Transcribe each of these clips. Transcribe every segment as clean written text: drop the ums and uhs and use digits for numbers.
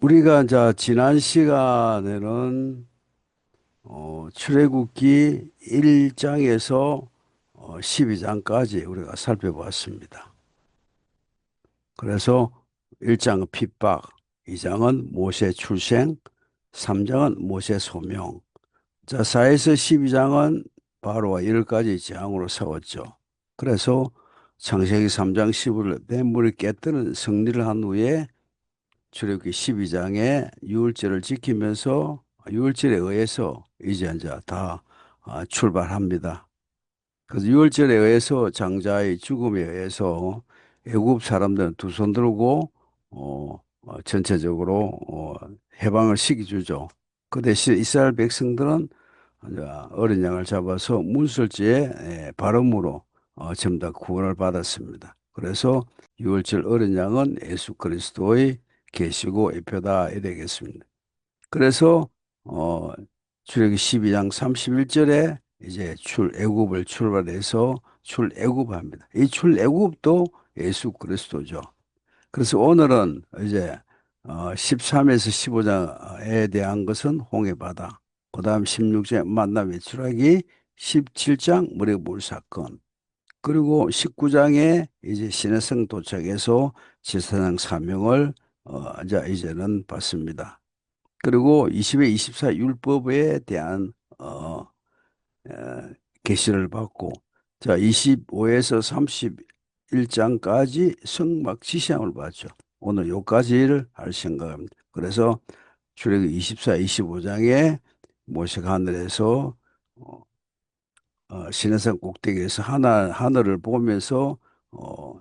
우리가 이제 지난 시간에는 출애굽기 1장에서 12장까지 우리가 살펴보았습니다. 그래서 1장은 핍박, 2장은 모세 출생, 3장은 모세 소명. 자, 4에서 12장은 바로와 10가지 재앙으로 세웠죠. 그래서 창세기 3장 15를 뱀물이 깨뜨는 승리를 한 후에 출애굽기 12장에 유월절을 지키면서 유월절에 의해서 이제 다 출발합니다. 그래서 유월절에 의해서 장자의 죽음에 의해서 애굽 사람들은 두 손 들고 전체적으로 해방을 시켜주죠. 그 대신 이스라엘 백성들은 이제 어린 양을 잡아서 문설주에 발음으로 전부 다 구원을 받았습니다. 그래서 유월절 어린 양은 예수 그리스도의 계시고 예표다 이야 되겠습니다. 그래서 어, 출애굽기 12장 31절에 이제 출애굽을 출발해서 출애굽합니다. 이 출애굽도 예수 그리스도죠. 그래서 오늘은 이제 13에서 15장에 대한 것은 홍해바다, 그다음 16장 만나 외출하기, 17장 무리물 사건, 그리고 19장에 이제 시내성 도착해서 제사장 사명을 이제는 받습니다. 그리고 20에 24 율법에 대한 계시를 받고, 자, 25에서 31장까지 성막 지시함을 받죠. 오늘 요까지를 할 생각합니다. 그래서 출애굽기 24, 25장에 모세가 하늘에서 시내산 꼭대기에서 하늘을 보면서 어,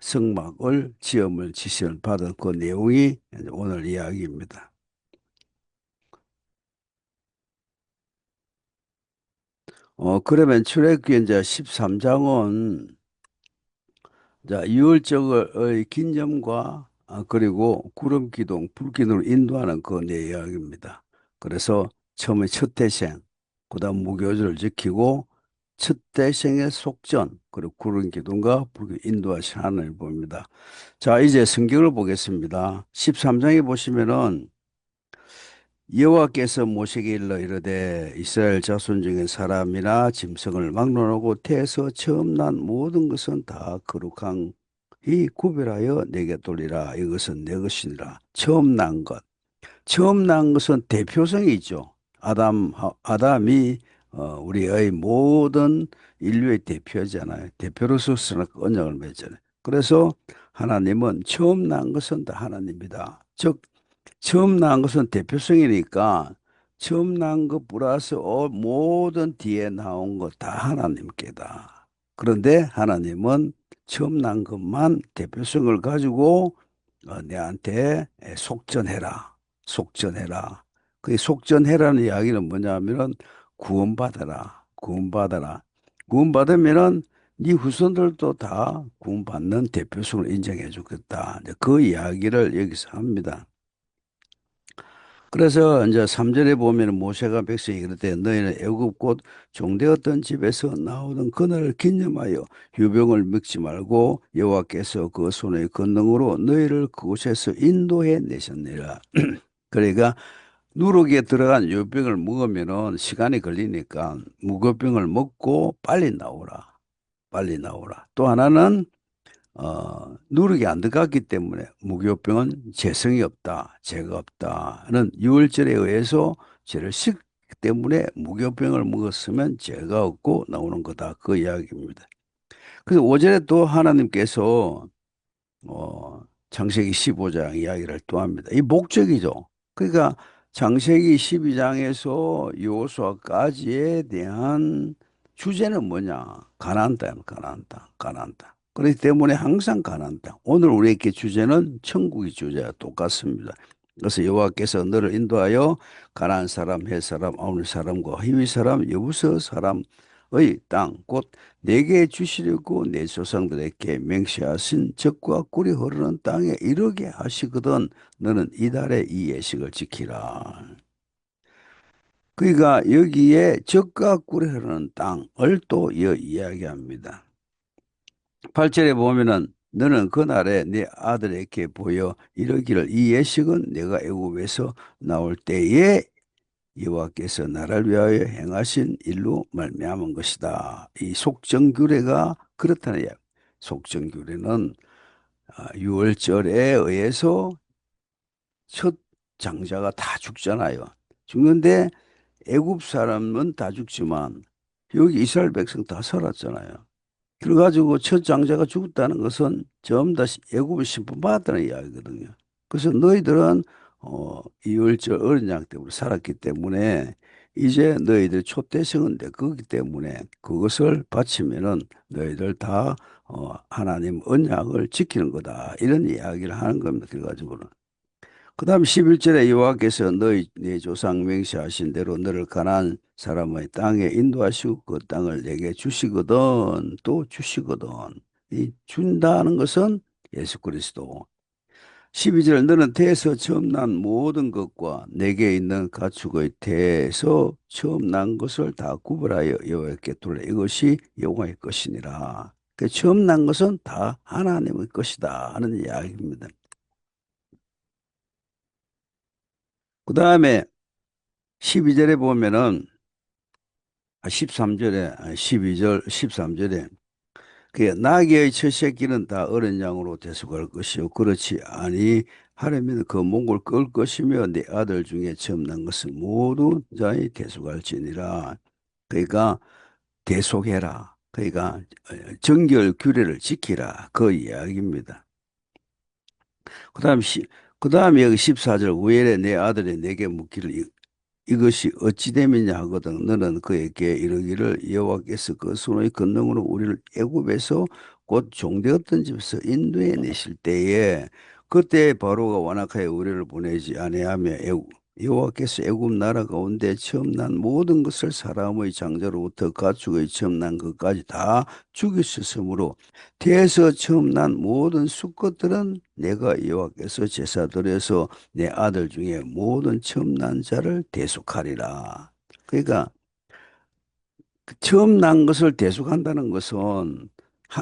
성막을 지음을 지시를 받은 그 내용이 이제 오늘 이야기입니다. 그러면 출애굽기 이제 13장은 자, 유월절의 기념과 그리고 구름 기둥, 불 기둥을 인도하는 그 내용입니다. 그래서 처음에 첫 대생, 그다음 무교절을 지키고 첫 대생의 속전, 그리고 구름 기둥과 불 기둥 인도하신 하나님을 봅니다. 자, 이제 성경을 보겠습니다. 13장에 보시면은 여호와께서 모세에게 일러 이르되 이스라엘 자손 중에 사람이나 짐승을 막론하고 태에서 처음 난 모든 것은 다 거룩한 이 구별하여 내게 돌리라. 이것은 내 것이니라. 처음 난 것. 처음 난 것은 대표성이 있죠. 아담이 우리의 모든 인류의 대표잖아요. 대표로서 언약을 맺잖아요. 그래서 하나님은 처음 난 것은 다 하나님이다. 즉 처음 난 것은 대표성이니까 처음 난 것 플러스 모든 뒤에 나온 것 다 하나님께다. 그런데 하나님은 처음 난 것만 대표성을 가지고 내한테 속전해라. 속전해라. 그 속전해라는 이야기는 뭐냐면은 구원받아라. 구원받아라. 구원받으면은 네 후손들도 다 구원받는 대표성을 인정해 주겠다. 이제 그 이야기를 여기서 합니다. 그래서 이제 3절에 보면 모세가 백성이 그랬대 너희는 애굽 곧 종되었던 집에서 나오던 그날을 기념하여 유병을 먹지 말고 여호와께서 그 손의 권능으로 너희를 그곳에서 인도해 내셨느니라. 그러니까 누룩에 들어간 유병을 먹으면은 시간이 걸리니까 무교병을 먹고 빨리 나오라. 빨리 나오라. 또 하나는 누룩이 안 들어갔기 때문에 무교병은 죄성이 없다, 죄가 없다는 유월절에 의해서 죄를 씻기 때문에 무교병을 먹었으면 죄가 없고 나오는 거다. 그 이야기입니다. 그래서 오전에 또 하나님께서 창세기 15장 이야기를 또 합니다. 이 목적이죠. 그러니까 창세기 12장에서 여호수아까지에 대한 주제는 뭐냐? 가나안 땅, 가나안 땅, 가나안 땅. 그렇기 때문에 항상 가나안 땅. 오늘 우리에게 주제는 천국의 주제와 똑같습니다. 그래서 여호와께서 너를 인도하여 가나안 사람, 헷 사람, 아모리 사람과 히위 사람, 여부스 사람의 땅, 곧 내게 주시려고 내 조상들에게 맹세하신 적과 꿀이 흐르는 땅에 이르게 하시거든 너는 이달에 이 예식을 지키라. 그러니까 여기에 적과 꿀이 흐르는 땅을 또 이야기합니다. 8절에 보면은 너는 그날에 네 아들에게 보여 이르기를 이 예식은 내가 애굽에서 나올 때에 여호와께서 나를 위하여 행하신 일로 말미암은 것이다. 이 속정규례가 그렇다는 이야. 속정규례는 유월절에 의해서 첫 장자가 다 죽잖아요. 죽는데 애굽 사람은 다 죽지만 여기 이스라엘 백성 다 살았잖아요. 그래가지고 첫 장자가 죽었다는 것은 전부 다 애굽을 심판받았다는 이야기거든요. 그래서 너희들은 이월절 어린 양 때문에 살았기 때문에 이제 너희들 초대성은 내 거기 때문에 그것을 바치면은 너희들 다 하나님 언약을 지키는 거다 이런 이야기를 하는 겁니다. 그래가지고는 그다음 11절에 여호와께서 너희 네 조상 맹세하신 대로 너를 가나안 사람의 땅에 인도하시고 그 땅을 내게 주시거든 또 주시거든. 이 준다는 것은 예수 그리스도. 12절 너는 태에서 처음 난 모든 것과 내게 있는 가축의 태에서 처음 난 것을 다 구별하여 여호와께 돌려 이것이 여호와의 것이니라. 그 처음 난 것은 다 하나님의 것이다 하는 이야기입니다. 그 다음에 12절에 보면은 13절에 12절 13절에 그 나귀의 첫 새끼는 다 어린 양으로 대속할 것이요 그렇지 아니 하려면 그 몽골 끌 것이며 네 아들 중에 처음 난 것은 모두 자의 대속할지니라. 그러니까 대속해라. 그러니까 정결 규례를 지키라 그 이야기입니다. 그다음 그다음에 여기 14절 우엘에 내 아들이 내게 묻기를 이것이 어찌 됨이냐 하거든 너는 그에게 이르기를 여호와께서 그 손의 권능으로 우리를 애굽에서 곧 종되었던 집에서 인도해 내실 때에 그때 바로가 완악하여 우리를 보내지 아니하며 여호와께서 애굽 나라 가운데 처음 난 모든 것을 사람의 장자로부터 가축의 처음 난 것까지 다 죽이셨으므로 태에서 처음 난 모든 수컷들은 내가 여호와께서 제사 드려서 내 아들 중에 모든 처음 난 자를 대속하리라. 그러니까 그 처음 난 것을 대속한다는 것은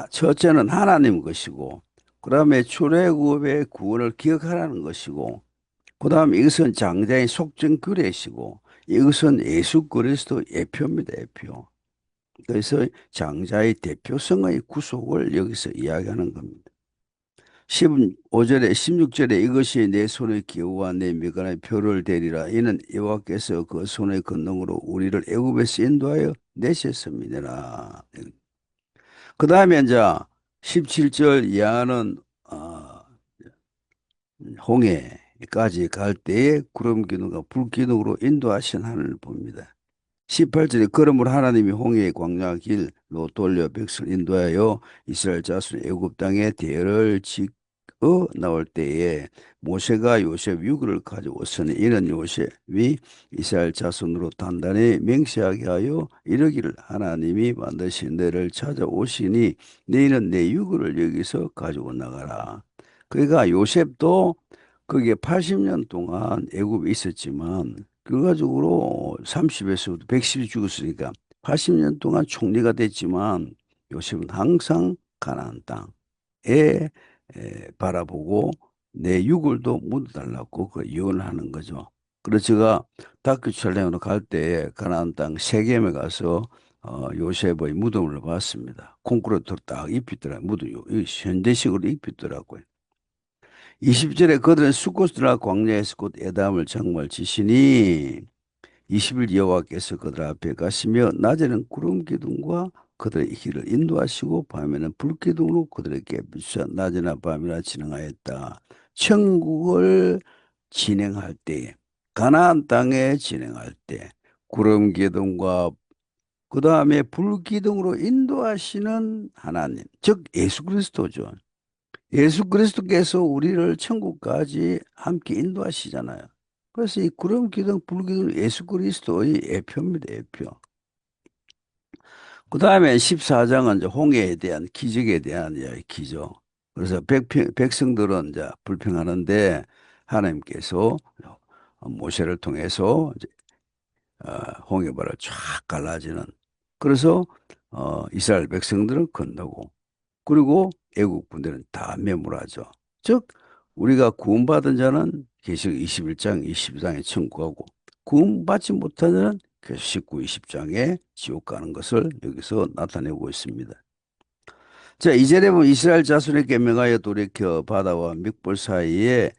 첫째는 하나님 것이고 그다음에 출애굽의 구원을 기억하라는 것이고 그다음에 이것은 장자의 속정 규례시고 이것은 예수 그리스도 예표입니다. 예표. 그래서 장자의 대표성의 구속을 여기서 이야기하는 겁니다. 15절에 16절에 이것이 내 손의 기호와 내 미간의 표를 대리라 이는 여호와께서 그 손의 권능으로 우리를 애굽에서 인도하여 내셨음이니라. 그 다음에 이제 17절 이하는 홍해까지 갈 때에 구름 기둥과 불 기둥으로 인도하신 하늘을 봅니다. 18절에 그러므로 하나님이 홍해의 광야 길로 돌려 백성을 인도하여 이스라엘 자손 애굽 땅에 대를 지어 나올 때에 모세가 요셉 유구를 가져오으니 이는 요셉이 이스라엘 자손으로 단단히 맹세하게 하여 이르기를 하나님이 만드신 너를 찾아오시니 너희는 내 유구를 여기서 가지고 나가라. 그러니까 요셉도 거기에 80년 동안 애굽에 있었지만 결과적으로 30에서 110이 죽었으니까 80년 동안 총리가 됐지만 요셉은 항상 가나안 땅에 바라보고 내 유골도 묻어달라고 그 유언을 하는 거죠. 그래서 제가 다큐 촬영으로 갈 때 가나안 땅 세겜에 가서 요셉의 무덤을 봤습니다. 콘크리트로 딱 입혔더라고요. 무덤, 현대식으로 입혔더라고요. 20절에 그들은 숫곳으로 광야에서 곧 에담을 장말 지시니 20일 여호와께서 그들 앞에 가시며 낮에는 구름 기둥과 그들의 길을 인도하시고 밤에는 불 기둥으로 그들에게 비추어 낮이나 밤이나 진행하였다. 천국을 진행할 때에 가나안 땅에 진행할 때 구름 기둥과 그 다음에 불 기둥으로 인도하시는 하나님 즉 예수 그리스도죠. 예수 그리스도께서 우리를 천국까지 함께 인도하시잖아요. 그래서 이 구름 기둥, 불 기둥 예수 그리스도의 예표입니다. 예표. 그 다음에 14장은 이제 홍해에 대한 기적에 대한 이야기, 기적. 그래서 백성들은 이제 불평하는데 하나님께서 모세를 통해서 이제 홍해바를 쫙 갈라지는. 그래서 이스라엘 백성들은 건너고 그리고 애국 군대는 다 매몰하죠. 즉 우리가 구원받은 자는 계시록 21장, 22장에 천국하고 구원받지 못한 자는 계시록 19, 20장에 지옥 가는 것을 여기서 나타내고 있습니다. 자, 이절에 보면 이스라엘 자손에게 명하여 돌이켜 바다와 mik볼 사이에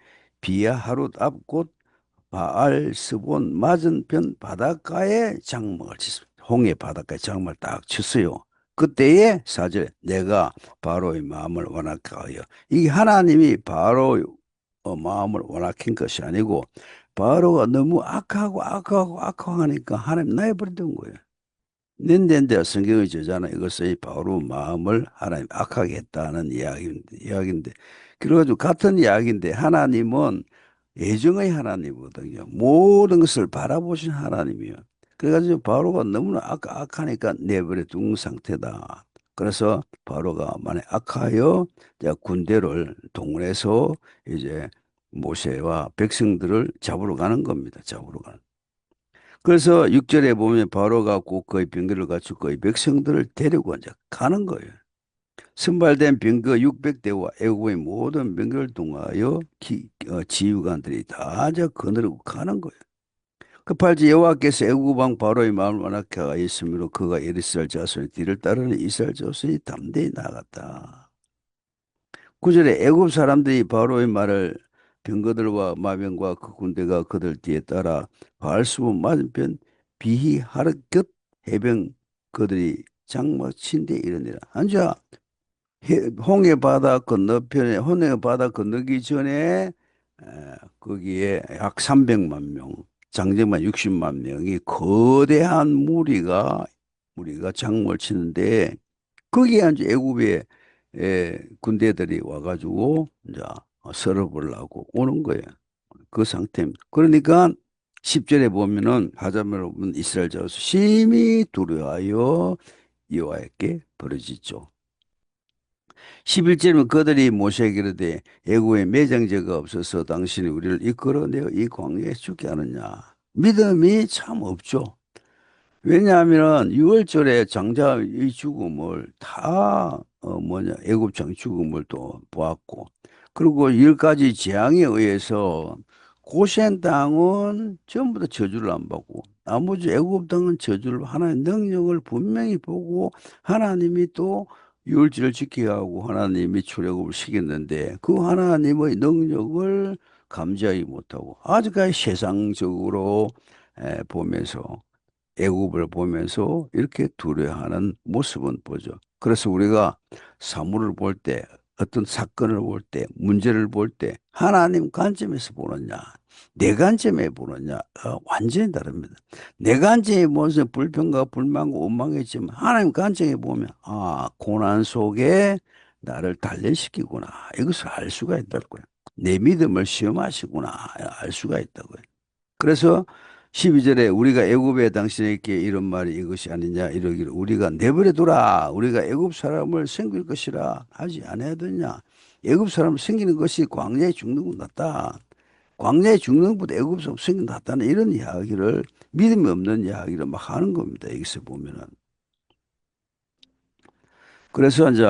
비야 하룻 앞곧 바알 스본 맞은편 바닷가에 장막을 쳤습니다. 홍해 바닷가에 장막을 딱 쳤어요. 그때에 사절에 내가 바로의 마음을 완악하게 하여 이게 하나님이 바로의 마음을 완악한 것이 아니고 바로가 너무 악하고 하니까 하나님 나해버리던 거예요. 낸데인데 성경의 저자는 이것의 바로 마음을 하나님 악하게 했다는 이야기인데, 그래가지고 같은 이야기인데 하나님은 애정의 하나님이거든요. 모든 것을 바라보신 하나님이요. 그래가지고 바로가 너무나 악하니까 내버려 둔 상태다. 그래서 바로가 만약 악하여 이제 군대를 동원해서 이제 모세와 백성들을 잡으러 가는 겁니다. 잡으러 가는. 그래서 6절에 보면 바로가 곧거의 병거를 갖추고 거의 백성들을 데리고 이제 가는 거예요. 선발된 병거 600대와 애국의 모든 병거를 통하여 지휘관들이 다 이제 거느리고 가는 거예요. 급할지 여호와께서 애국 왕 바로의 마음을 완악하게 하였으므로 그가 이스라엘 자손의 뒤를 따르는 이스라엘 자손이 담대히 나갔다. 9절에 애국 사람들이 바로의 말을 병거들과 마병과 그 군대가 그들 뒤에 따라 바알수본 맞은편 비히하르 곁 해병 그들이 장막 친데 이르니라. 한자 홍해 바다 건너편에 홍해 바다 건너기 전에 거기에 약 300만 명, 장정만 60만 명이 거대한 무리가 장막을 치는데 거기에 이제 애굽의 군대들이 와가지고 이제 서럽을 하고 오는 거예요. 그 상태입니다. 그러니까 10절에 보면은 하자말로 보면 이스라엘 자손 심히 두려워하여 여호와께 부르짖죠. 11절은 그들이 모세에게 이르되 애굽에 매장제가 없어서 당신이 우리를 이끌어내어 이 광야에 죽게 하느냐. 믿음이 참 없죠. 왜냐하면 6월절에 장자의 죽음을 다 애굽장 죽음을 또 보았고, 그리고 10가지 재앙에 의해서 고센 땅은 전부 다 저주를 안 받고 나머지 애굽 땅은 저주를 하나님의 능력을 분명히 보고 하나님이 또 율제를 지키게 하고 하나님이 출애굽을 시켰는데 그 하나님의 능력을 감지하지 못하고 아직까지 세상적으로 보면서 애굽을 보면서 이렇게 두려워하는 모습은 보죠. 그래서 우리가 사물을 볼 때, 어떤 사건을 볼 때, 문제를 볼 때 하나님 관점에서 보느냐, 내 관점에 보느냐 완전히 다릅니다. 내 관점에 보면서 불평과 불만과 원망했지만 하나님 관점에 보면 고난 속에 나를 단련시키구나 이것을 알 수가 있다고요. 내 믿음을 시험하시구나 알 수가 있다고요. 그래서 12절에 우리가 애굽에 당신에게 이런 말이 이것이 아니냐 이러기를 우리가 내버려 두라 우리가 애굽 사람을 섬길 것이라 하지 않아야되냐. 애굽 사람을 섬기는 것이 광야에 죽는 것 낫다. 광야에 죽는 것보다 애굽 사람 섬기는 것 낫다는 이런 이야기를 믿음이 없는 이야기를 막 하는 겁니다. 여기서 보면은. 그래서 이제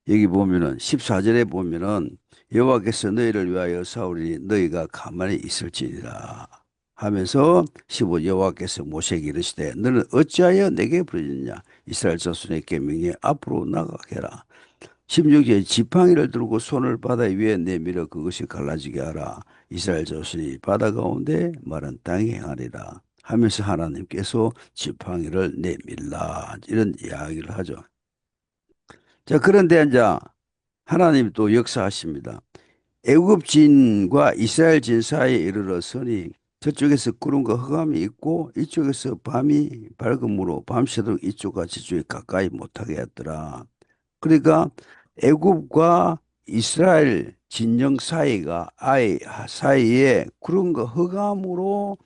여기 보면은 14절에 보면은 여호와께서 너희를 위하여 싸우리니 너희가 가만히 있을지니라 하면서 15 여호와께서 모세에게 이르시되 너는 어찌하여 내게 부르짖냐 이스라엘 자손에게 명령해 앞으로 나가게 하라. 16절에 지팡이를 들고 손을 바다 위에 내밀어 그것이 갈라지게 하라. 이스라엘 자손이 바다 가운데 마른 땅에 행하리라 하면서 하나님께서 지팡이를 내밀라 이런 이야기를 하죠. 자, 그런데 이제 하나님이 또 역사하십니다. 애굽진과 이스라엘진 사이에 이르렀으니 저쪽에서 구름과 흑암이 있고 이쪽에서 밤이 밝음으로 밤새도록 이쪽과 저쪽에 가까이 못하게 했더라. 그러니까 애굽과 이스라엘 진영 사이가 아예 사이에 구름과 흑암으로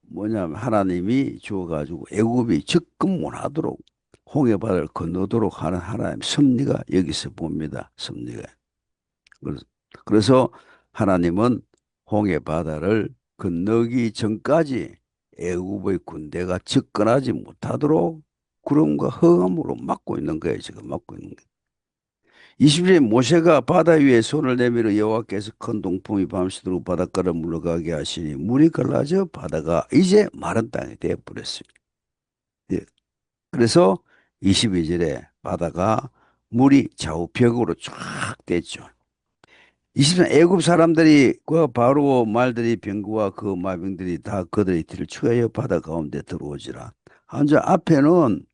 뭐냐면 하나님이 주어가지고 애굽이 접근 못하도록 홍해바다를 건너도록 하는 하나님 섭리가 여기서 봅니다. 섭리가. 그래서 하나님은 홍해바다를 건너기 전까지 애굽의 군대가 접근하지 못하도록 구름과 흑암으로 막고 있는 거예요. 지금 막고 있는 거예요. 20절에 모세가 바다 위에 손을 내밀어 여호와께서 큰 동풍이 밤새도록 바닷가를 물러가게 하시니 물이 갈라져 바다가 이제 마른 땅이 되어 버렸습니다. 예. 그래서 22절에 바다가 물이 좌우 벽으로 쫙 됐죠. 20년 애굽 사람들이 그 바로 말들이 병거와 그 마병들이 다 그들의 뒤를 추하여 바다 가운데 들어오지라. 한자 앞에는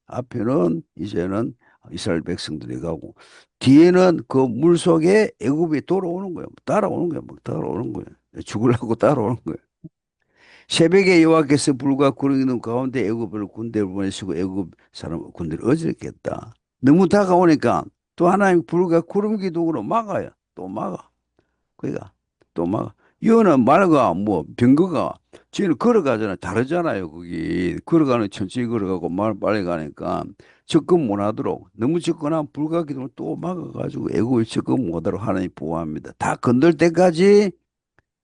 이제는 이스라엘 백성들이 가고 뒤에는 그 물 속에 애굽이 돌아오는 거예요. 따라오는 거예요. 막 따라오는 거예요. 죽으려고 따라오는 거예요. 새벽에 여호와께서 불과 구름이 있는 가운데 애굽을 군대를 보내시고 애굽 사람 군대를 어지럽겠다. 너무 다가오니까 또 하나님 불과 구름 기둥으로 막아요. 또 막아. 그러니까 또 막 이거는 말과 뭐 병거가 지는 걸어가잖아요. 다르잖아요. 거기 걸어가는 천천히 걸어가고 말 빨리 가니까 접근 못하도록 너무 접근하면 불가기둥을 또 막아가지고 애굽이 접근 못하도록 하나님 보호합니다. 다 건들 때까지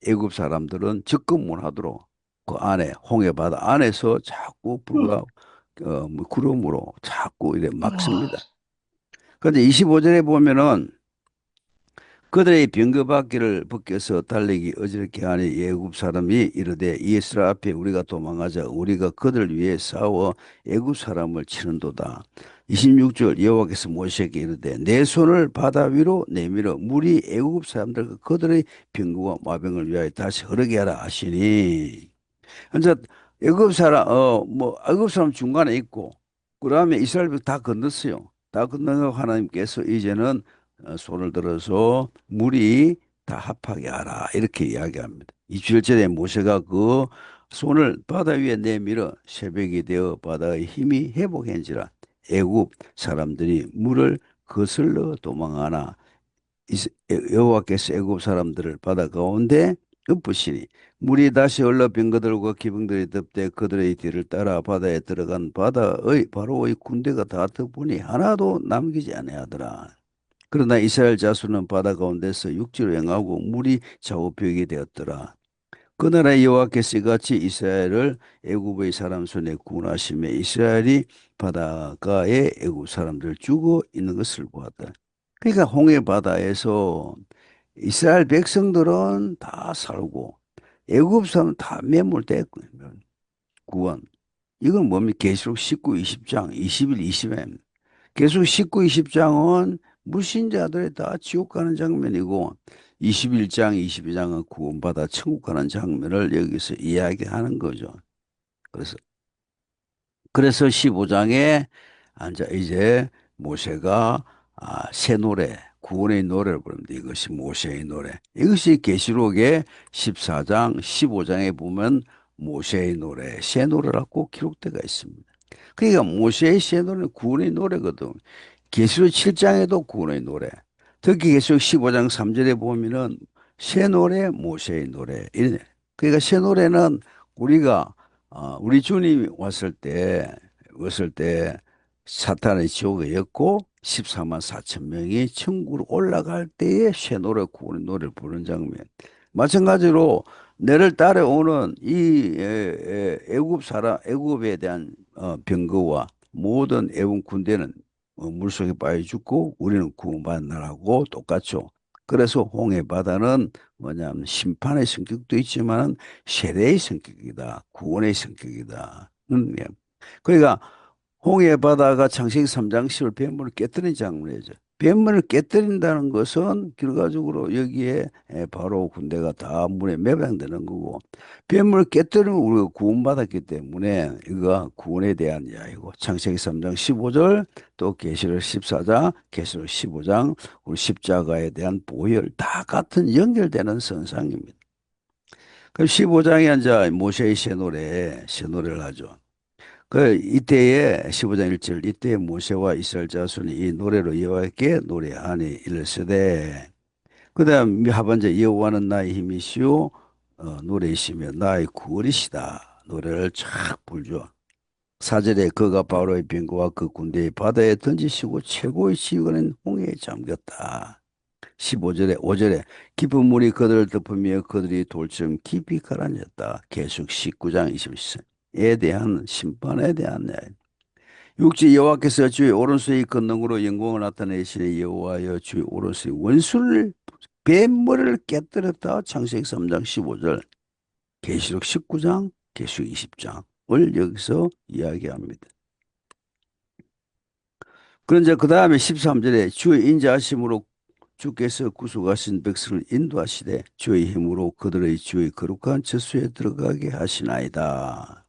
애굽 사람들은 접근 못하도록 그 안에 홍해바다 안에서 자꾸 불과 뭐 구름으로 자꾸 이래 막습니다. 그런데 25절에 보면은 그들의 병거바퀴를 벗겨서 달리기 어지럽게 하니 애굽 사람이 이르되 이스라엘 앞에 우리가 도망하자 우리가 그들 위해 싸워 애굽 사람을 치는도다. 26절 여호와께서 모세에게 이르되 내 손을 바다 위로 내밀어 물이 애굽 사람들과 그들의 병거와 마병을 위하여 다시 흐르게 하라 하시니 이제 애굽 사람 뭐 애굽 사람 중간에 있고 그다음에 이스라엘 다 건넜어요. 다 건너고 하나님께서 이제는 손을 들어서 물이 다 합하게 하라 이렇게 이야기합니다. 27절에 모세가 그 손을 바다 위에 내밀어 새벽이 되어 바다의 힘이 회복한지라 애굽 사람들이 물을 거슬러 도망하나 여호와께서 애굽 사람들을 바다 가운데 엎으시니 물이 다시 흘러 병거들과 기병들이 덮되 그들의 뒤를 따라 바다에 들어간 바다의 바로의 군대가 다 덮으니 하나도 남기지 아니하더라. 그러나 이스라엘 자손은 바다 가운데서 육지로 행하고 물이 좌우벽이 되었더라. 그 나라의 여호와께서 이같이 이스라엘을 애굽의 사람 손에 구원하시며 이스라엘이 바닷가에 애굽 사람들 죽어 있는 것을 보았다. 그러니까 홍해 바다에서 이스라엘 백성들은 다 살고 애굽 사람은 다 매몰됐고 구원. 이건 뭡니까? 계시록 19, 20장, 21, 20엠. 계속 19, 20장은 불신자들이 다 지옥 가는 장면이고 21장, 22장은 구원받아 천국 가는 장면을 여기서 이야기하는 거죠. 그래서 15장에 앉아 이제 모세가 새 노래, 구원의 노래를 부릅니다. 이것이 모세의 노래. 이것이 계시록의 14장, 15장에 보면 모세의 노래, 새 노래라고 꼭 기록되어 있습니다. 그러니까 모세의 새 노래는 구원의 노래거든. 계시록 7장에도 구원의 노래. 특히 계시록 15장 3절에 보면은 새 노래, 모세의 노래. 이래. 그러니까 새 노래는 우리가 우리 주님이 왔을 때 사탄의 지옥이었고 14만 4천 명이 천국으로 올라갈 때에 새 노래, 구원의 노래를 부르는 장면. 마찬가지로 너를 따라오는 이 애굽에 대한 병거와 모든 애굽 군대는 물속에 빠져 죽고 우리는 구원받는 나라고 똑같죠. 그래서 홍해 바다는 뭐냐면 심판의 성격도 있지만 세례의 성격이다. 구원의 성격이다. 예. 그러니까 홍해 바다가 창세기 3장 10을 뱀물을 깨뜨린 장면이죠. 뱀물을 깨뜨린다는 것은 결과적으로 여기에 바로 군대가 다 물에 매장되는 거고 뱀물을 깨뜨리면 우리가 구원받았기 때문에 이거 구원에 대한 이야기고 창세기 3장 15절 또 계시록 14장 계시록 15장 우리 십자가에 대한 보혈 다 같은 연결되는 선상입니다. 그럼 15장에 이제 모세의 새 노래를 하죠. 이때에 15장 1절 이때에 모세와 이스라엘 자손이 이 노래로 여호와께 노래하니 이르시되 그다음 하반절 여호와는 나의 힘이시오 노래이시며 나의 구원이시다 노래를 쫙 불죠. 4절에 그가 바로의 병거와 그 군대의 바다에 던지시고 최고의 지휘관은 홍해에 잠겼다. 15절에 5절에 깊은 물이 그들을 덮으며 그들이 돌처럼 깊이 가라앉았다. 계속 19장 20절에 대한 심판에 대한 이야기. 육지 여호와께서 주의 오른손의 권능으로 영광을 나타내시니 여호와여 주의 오른손의 원수를 뱀머리를 깨뜨렸다. 창세기 3장 15절, 계시록 19장, 계시록 20장을 여기서 이야기합니다. 그런데 그 다음에 13절에 주의 인자하심으로 주께서 구속하신 백성을 인도하시되 주의 힘으로 그들의 주의 거룩한 처소에 들어가게 하시나이다.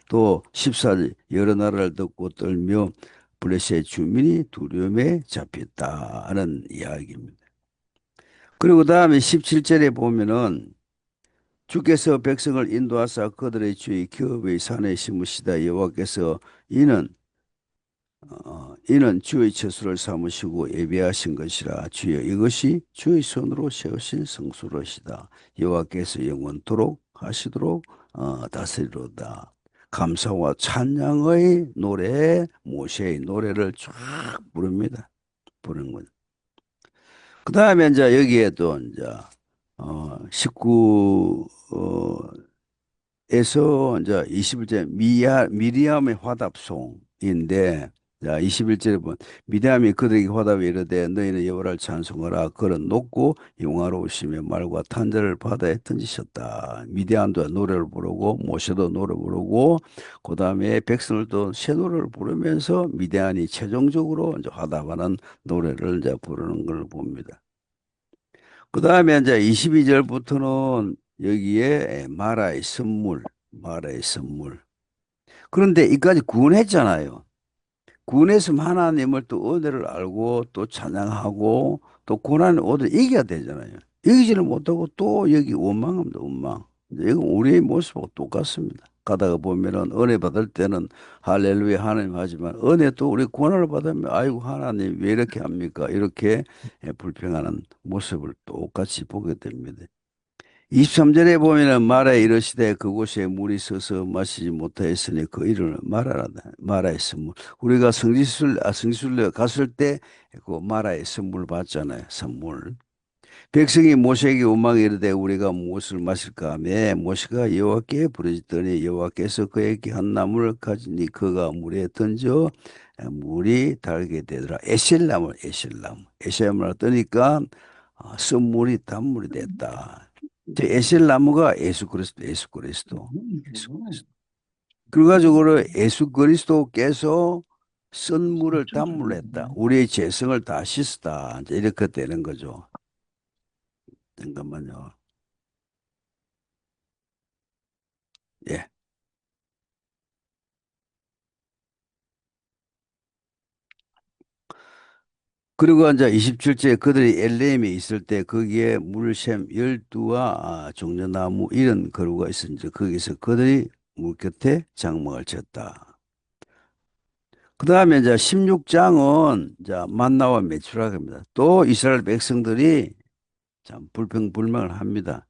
또 14절 여러 나라를 듣고 떨며 블레셋 주민이 두려움에 잡혔다 하는 이야기입니다. 그리고 다음에 17절에 보면은 주께서 백성을 인도하사 그들의 주의 기업의 산에 심으시다. 여호와께서 이는 이는 주의 처소를 삼으시고 예비하신 것이라. 주여 이것이 주의 손으로 세우신 성소로시다. 여호와께서 영원토록 하시도록 다스리로다. 감사와 찬양의 노래, 모세의 노래를 쫙 부릅니다. 부르는 거죠. 그 다음에 이제 여기에 또 이제 19 에서 이제 21절 미리암의 화답송인데, 자 21절에 보면 미리암이 그들에게 화답에 이르되 너희는 여호와를 찬송하라. 그는 높고 영화로우시며 말과 탄자를 바다에 던지셨다. 미디안도 노래를 부르고 모세도 노래 부르고 그다음에 백성들도 새 노래를 부르면서 미디안이 최종적으로 이제 화답하는 노래를 이제 부르는 걸 봅니다. 그 다음에 이제 22절부터는 여기에 마라의 선물, 마라의 선물. 그런데 이까지 구원했잖아요. 구원했으면 하나님을 또 은혜를 알고 또 찬양하고 또 고난의 오도 이겨야 되잖아요. 이기지를 못하고 또 여기 원망합니다, 원망. 이건 우리의 모습하고 똑같습니다. 가다가 보면은 은혜 받을 때는 할렐루야 하나님 하지만 은혜 또 우리 고난을 받으면 아이고 하나님 왜 이렇게 합니까? 이렇게 불평하는 모습을 똑같이 보게 됩니다. 23절에 보면은 말하여 이르시되 그곳에 물이 서서 마시지 못하였으니 그 이름을 말하라 말하였으므 우리가 성지순례 갔을 때 그 말하여 선물 받잖아요. 선물. 백성이 모세에게 원망이 이르되 우리가 무엇을 마실까 하며 모세가 여호와께 부르짖더니 여호와께서 그에게 한 나무를 가지니 그가 물에 던져 물이 달게 되더라. 에셀나무를 떠니까 쓴물이 단물이 됐다. 에셀나무가 예수 그리스도, 예수 그리스도, 예수 그리스도. 그래가지고 예수 그리스도께서 쓴 물을 단물로 했다. 우리의 죄성을 다 씻었다. 이제 이렇게 되는 거죠. 잠깐만요. 예. 그리고 이제 27째 그들이 엘레임에 있을 때 거기에 물샘 12와 종려나무 이런 거루가 있었는데 거기서 그들이 물 곁에 장막을 쳤다. 그 다음에 이제 16장은 이제 만나와 메추라기입니다. 또 이스라엘 백성들이 참 불평불만을 합니다.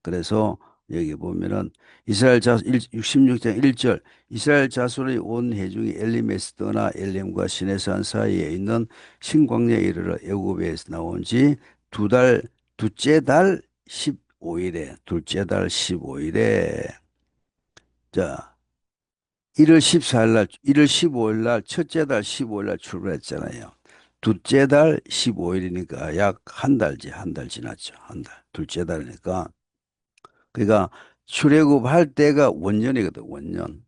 그래서 여기 보면은 이스라엘 자 66장 1절 이스라엘 자손의 온 회중이 엘림에서 떠나 엘림과 시내산 사이에 있는 신광야에 이르러 애굽에서 나온 지 둘째 달 15일에 자 1월 15일 날 첫째 달 15일 날 출발했잖아요. 둘째 달 15일이니까 약 한 달 지났죠. 한 달. 둘째 달이니까 그러니까 출애굽할 때가 원년이거든, 원년.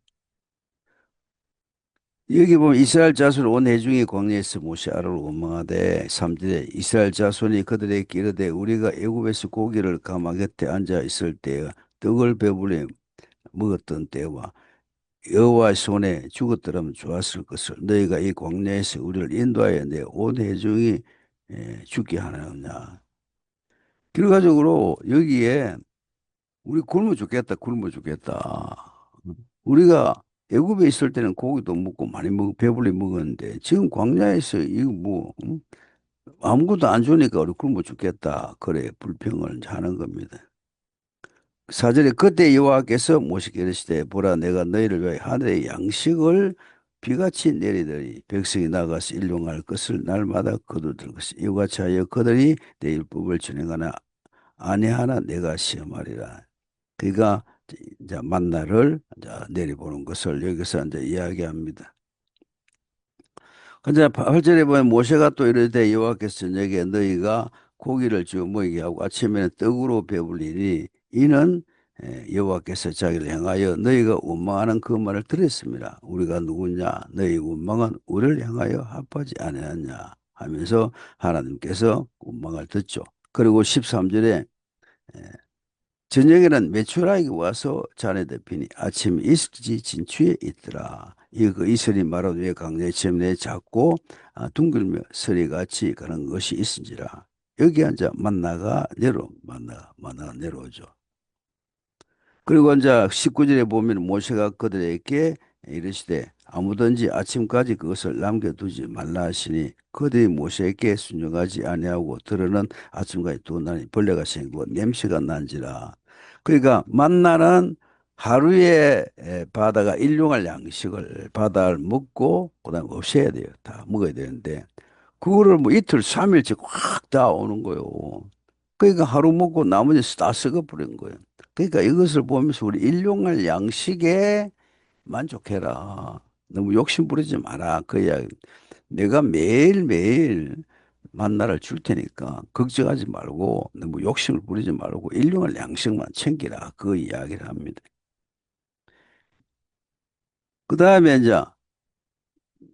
여기 보면 이스라엘 자손 온 회중이 광야에서 모세 아론을 원망하되 3절에 이스라엘 자손이 그들에게 이르되 우리가 애굽에서 고기를 가마 곁에 앉아 있을 때에 떡을 배불리 먹었던 때와 여호와의 손에 죽었더라면 좋았을 것을 너희가 이 광야에서 우리를 인도하여 내 온 회중이 죽게 하느냐. 결과적으로 여기에 우리 굶어 죽겠다, 굶어 죽겠다. 우리가 애굽에 있을 때는 고기도 먹고 많이 배불리 먹었는데 지금 광야에서 이거 뭐 아무것도 안 주니까 우리 굶어 죽겠다. 그래 불평을 하는 겁니다. 사절에 그때 여호와께서 모세에게 이르시되 보라 내가 너희를 위하여 하늘의 양식을 비같이 내리더니 백성이 나가서 일용할 것을 날마다 거두들 것이 이와 같이 하여 그들이 내 율법을 준행하나 아니하나 내가 시험하리라. 그가 이제 만나를 이제 내려보는 것을 여기서 이제 이야기합니다. 근데 8절에 보면 모세가 또 이르되 여호와께서 저녁에 너희가 고기를 주어 먹이게 하고 아침에는 떡으로 배불리니 이는 여호와께서 자기를 향하여 너희가 원망하는 그 말을 들었습니다. 우리가 누구냐? 너희 원망은 우리를 향하여 합하지 아니하냐 하면서 하나님께서 원망을 듣죠. 그리고 13절에 저녁에는 메추라기 와서 잔에 덮이니 아침 이슬지 진추에 있더라. 이그 이슬이 마른 위에 강내 지면에 작고 둥글며 서리같이 가는 것이 있은지라. 여기 앉아 만나가 내려오죠. 그리고 이제 19절에 보면 모세가 그들에게 이르시되 아무든지 아침까지 그것을 남겨두지 말라 하시니 그들이 모세에게 순종하지 아니하고 들으는 아침까지 두나니 벌레가 생기고 냄새가 난지라. 그러니까 만나는 하루에 바다가 일용할 양식을 바다를 먹고 그다음에 없애야 돼요. 다 먹어야 되는데 그거를 뭐 이틀 삼일째 확 다 오는 거요. 그러니까 하루 먹고 나머지 다 썩어버린 거예요. 그러니까 이것을 보면서 우리 일용할 양식에 만족해라. 너무 욕심 부리지 마라. 그 이야기. 내가 매일매일 만나를 줄 테니까 걱정하지 말고 너무 욕심을 부리지 말고 일용할 양식만 챙기라. 그 이야기를 합니다. 그 다음에 이제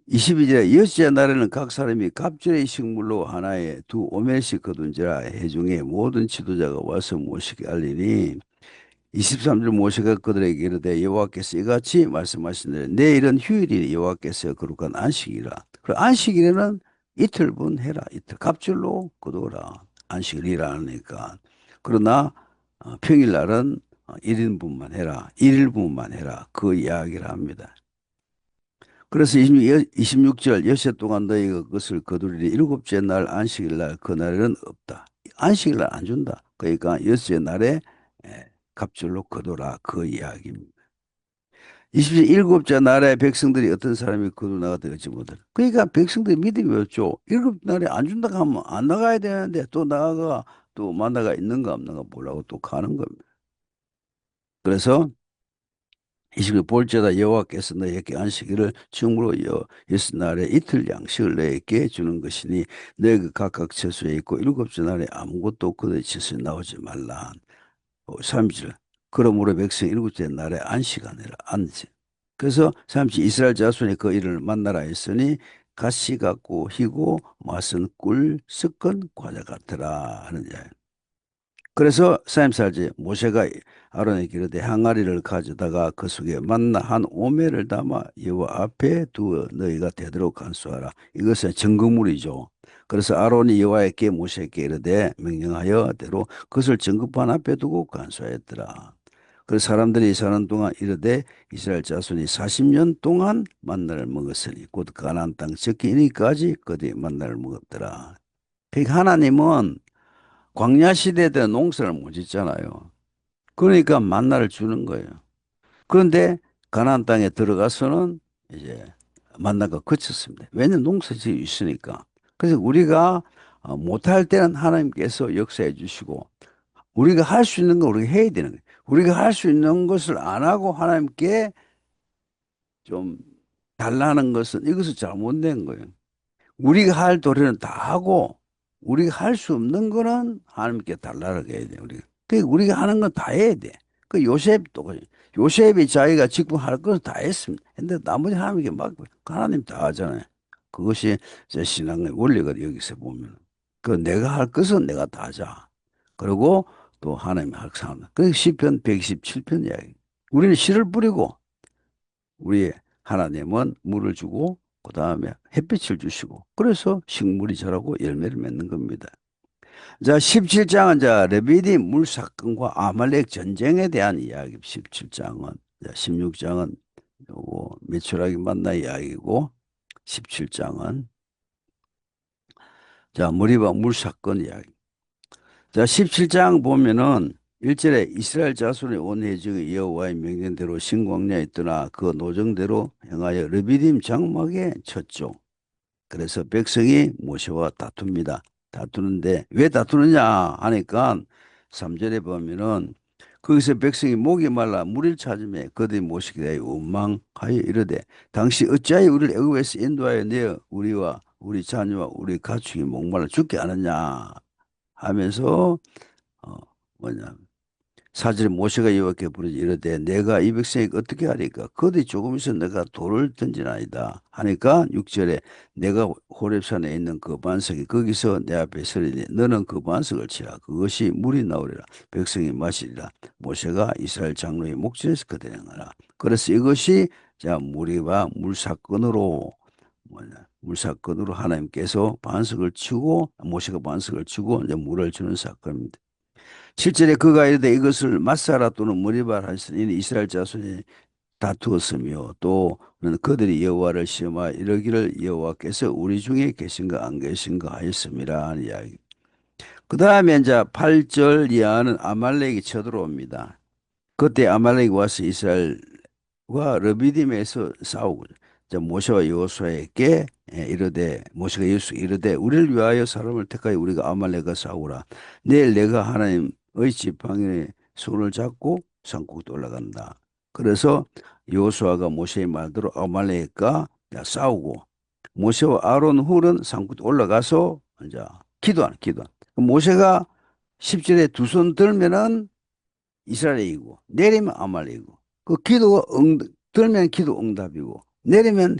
22절에 여섯째 날에는 각 사람이 갑절의 식물로 하나에 두 오멜씩 거둔지라 해중에 모든 지도자가 와서 모시게 알리니 23절 모세가 그들에게 이르되 여호와께서 이같이 말씀하시되 내일은 휴일이니 여호와께서 거룩한 안식이라. 그 안식일에는 이틀분 해라. 이틀 갑절로 거두어라. 안식일이라 하니까. 그러나 평일날은 1인분만 해라. 1일분만 해라. 그 이야기를 합니다. 그래서 26절 여섯 동안 너희가 그것을 거두리니 일곱째 날 안식일 날 그날은 없다. 안식일 날 안 준다. 그러니까 여섯째 날에 갑절로 거둬라 그 이야기입니다. 27일곱째 날에 백성들이 어떤 사람이 거두 나가다 얻지 못할. 그러니까 백성들이 믿음이 없죠. 일곱 날에 안 준다 하면 안 나가야 되는데 또 나가 또 만나가 있는가 없는가 보려고 또 가는 겁니다. 그래서 20일 볼지어다 여호와께서 너희에게 안식일을 충무로 여섯 날에 이틀 양식을 너희에게 주는 것이니 너희가 각각 처소에 있고 일곱째 날에 아무것도 그들의 처소에 나오지 말라. 30절 그러므로 백성이 일곱째 날에 안식하니라. 안식. 그래서 30 이스라엘 자손이 그 일을 만나라 했으니 가시 같고 희고 맛은 꿀 섞은 과자 같더라 하는 이야기. 그래서 34절 모세가 아론에게 이르되 항아리를 가져다가 그 속에 만나 한 오멜을 담아 여호와 앞에 두어 너희가 되도록 간수하라. 이것은 증거물이죠. 그래서 아론이 여호와께 모세에게 이르되 명령하여 대로 그것을 증거판 앞에 두고 간수하였더라. 그래서 사람들이 사는 동안 이르되 이스라엘 자손이 40년 동안 만나를 먹었으니 곧 가나안 땅 적기니까지 그들이 만나를 먹었더라. 그러니까 하나님은 광야 시대 때 농사를 못 짓잖아요. 그러니까 만나를 주는 거예요. 그런데 가나안 땅에 들어가서는 이제 만나가 그쳤습니다. 왜냐면 농사지이 있으니까. 그래서 우리가 못할 때는 하나님께서 역사해 주시고 우리가 할 수 있는 거 우리가 해야 되는 거예요. 우리가 할 수 있는 것을 안 하고 하나님께 좀 달라는 것은 이것은 잘못된 거예요. 우리가 할 도리는 다 하고 우리가 할 수 없는 거는 하나님께 달라고 해야 돼. 우리가 하는 건 다 해야 돼. 그 요셉도 요셉이 자기가 지금 할 것을 다 했습니다. 근데 나머지 하나님께 맡고 하나님 다 하잖아요. 그것이 제 신앙의 원리가 여기서 보면 그 내가 할 것은 내가 다 하자. 그리고 또 하나님이 할 것은 그 시편 127편 이야기. 우리는 씨를 뿌리고 우리 하나님은 물을 주고 그 다음에 햇빛을 주시고 그래서 식물이 자라고 열매를 맺는 겁니다. 자, 17장은 자 레비디 물사건과 아말렉 전쟁에 대한 이야기. 17장은 16장은 요거 메추라기 만나 이야기고 17장은 자 머리바 물사건 이야기. 자 17장 보면은 1절에 이스라엘 자손의 온 회중이 여호와의 명령대로 신광야에 떠나 그 노정대로 행하여 르비딤 장막에 쳤죠. 그래서 백성이 모세와 다툽니다. 다투는데 왜 다투느냐 하니까 3절에 보면은 거기서 백성이 목이 말라 물을 찾으며 그들이 모시게 되어 원망하여 이르되 당시 어찌하여 우리를 애굽에서 인도하여 내어 우리와 우리 자녀와 우리 가축이 목말라 죽게 하느냐 하면서 어 뭐냐 사절에 모세가 여호와께 부르짖 이르되 내가 이 백성에게 어떻게 하리까 그들이 조금 있어 내가 돌을 던지나이다 하니까 6절에 내가 호렙산에 있는 그 반석이 거기서 내 앞에 서리니 너는 그 반석을 치라 그것이 물이 나오리라 백성이 마시리라 모세가 이스라엘 장로의 목전에서 그들에 행하라 그래서 이것이 자 무리와 물사건으로 뭐냐 물사건으로 하나님께서 반석을 치고 모세가 반석을 치고 이제 물을 주는 사건입니다. 실제로 그가 이르되 이것을 마사라 또는 머리발 하시니 이스라엘 자손이 다투었으며 또 그들이 여호와를 시험하여 이르기를 여호와께서 우리 중에 계신가 안 계신가 하였음이라 하는 이야기. 그 다음에 이제 8절 이하는 아말렉이 쳐들어옵니다. 그때 아말렉이 와서 이스라엘과 르비딤에서 싸우고 이제 모세와 여호수아에게 이르되 모세가 여호수아 이르되 우리를 위하여 사람을 택하여 우리가 아말렉과 싸우라. 내일 내가 하나님의 지팡이에 손을 잡고 산꼭도 올라간다. 그래서 여호수아가 모세의 말대로 아말렉과 싸우고 모세와 아론 훌은 산꼭도 올라가서 이제 기도한. 모세가 10절에 두 손 들면은 이스라엘이 이기고 내리면 아말렉이고 그 기도가 들면 기도 응답이고 내리면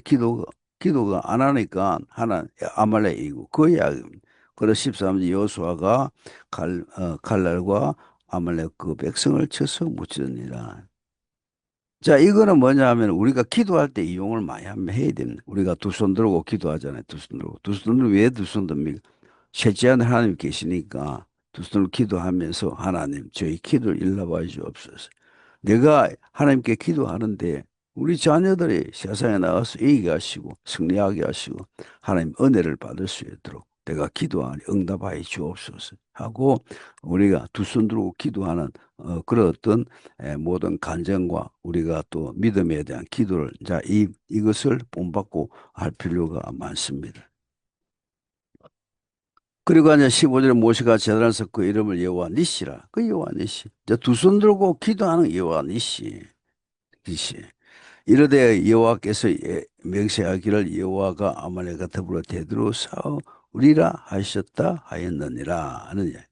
기도가 안 하니까 하나 아말렉이 이기고 그 이야기입니다. 그래서 13절 여호수아가 갈랄과 아말렉 그 백성을 쳐서 무찌르니라. 자, 이거는 뭐냐 하면 우리가 기도할 때 이용을 많이 하면 해야 됩니다. 우리가 두 손 들고 기도하잖아요. 두 손 들고. 두 손 들고 왜 두 손 듭니까? 셋째한 하나님 계시니까 두 손을 기도하면서 하나님 저희 기도를 일러봐 주옵소서. 내가 하나님께 기도하는데 우리 자녀들이 세상에 나가서 이기게 하시고 승리하게 하시고 하나님 은혜를 받을 수 있도록 내가 기도하니 응답하여 주옵소서 하고 우리가 두 손 들고 기도하는 그런 어떤 모든 간증과 우리가 또 믿음에 대한 기도를 자, 이것을 본받고 할 필요가 많습니다. 그리고 이제 15절에 모세가 제단에서 그 이름을 여호와 니시라. 그 여호와 니시. 두 손 들고 기도하는 여호와 니시. 니시. 이르되 여호와께서 맹세하기를 여호와가 아말렉과 더불어 대두로 싸우리라 하셨다 하였느니라 하는 이야기.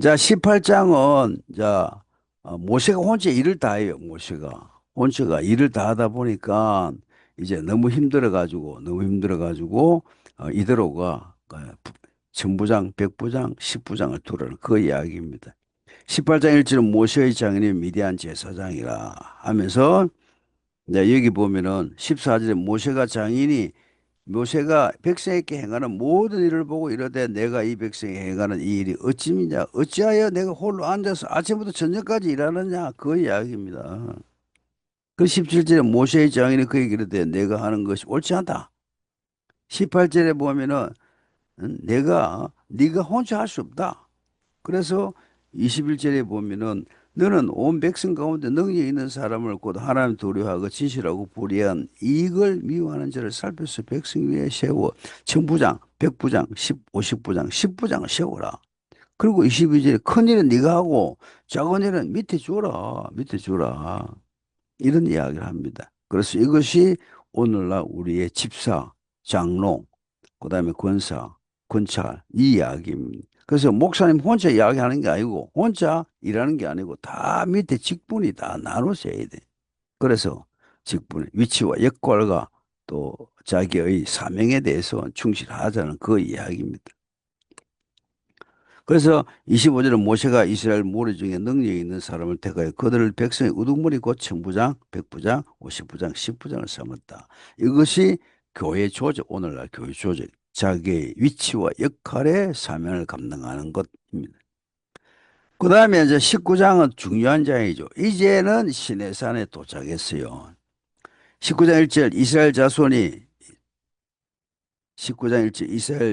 자, 18장은 자 모세가 혼자 일을 다 해요. 모세가 혼자가 일을 다 하다 보니까 이제 너무 힘들어 가지고 이대로가 천부장, 백부장, 십부장을 두르는 그 이야기입니다. 18장 1절은 모세의 장인이 미디안 제사장이라 하면서 이제 여기 보면은 14절에 모세가 백성에게 행하는 모든 일을 보고 이르되 내가 이 백성에게 행하는 이 일이 어찌미냐 어찌하여 내가 홀로 앉아서 아침부터 저녁까지 일하느냐 그 이야기입니다. 그 17절에 모세의 장인이 그에게 이르되 내가 하는 것이 옳지 않다. 18절에 보면은 네가 혼자 할 수 없다. 그래서 21절에 보면은 너는 온 백성 가운데 능력 있는 사람을 곧 하나님 두려워하고 진실하고 불의한 이익을 미워하는 자를 살펴서 백성 위에 세워 천부장, 백부장, 50부장, 10부장을 세워라. 그리고 22절에 큰 일은 네가 하고 작은 일은 밑에 주라. 이런 이야기를 합니다. 그래서 이것이 오늘날 우리의 집사, 장로, 그다음에 권사, 권찰 이 이야기입니다. 그래서 목사님 혼자 이야기하는 게 아니고 혼자 일하는 게 아니고 다 밑에 직분이 다 나눠서 해야 돼. 그래서 직분의 위치와 역할과 또 자기의 사명에 대해서 충실하자는 그 이야기입니다. 그래서 25절은 모세가 이스라엘 무리 중에 능력 있는 사람을 택하여 그들을 백성의 우두머리 곧 천부장, 백부장, 50부장, 10부장을 삼았다. 이것이 교회 조직, 오늘날 교회 조직, 자기의 위치와 역할의 사명을 감당하는 것입니다. 그 다음에 이제 19장은 중요한 장이죠. 이제는 시내산에 도착했어요. 19장 1절 이스라엘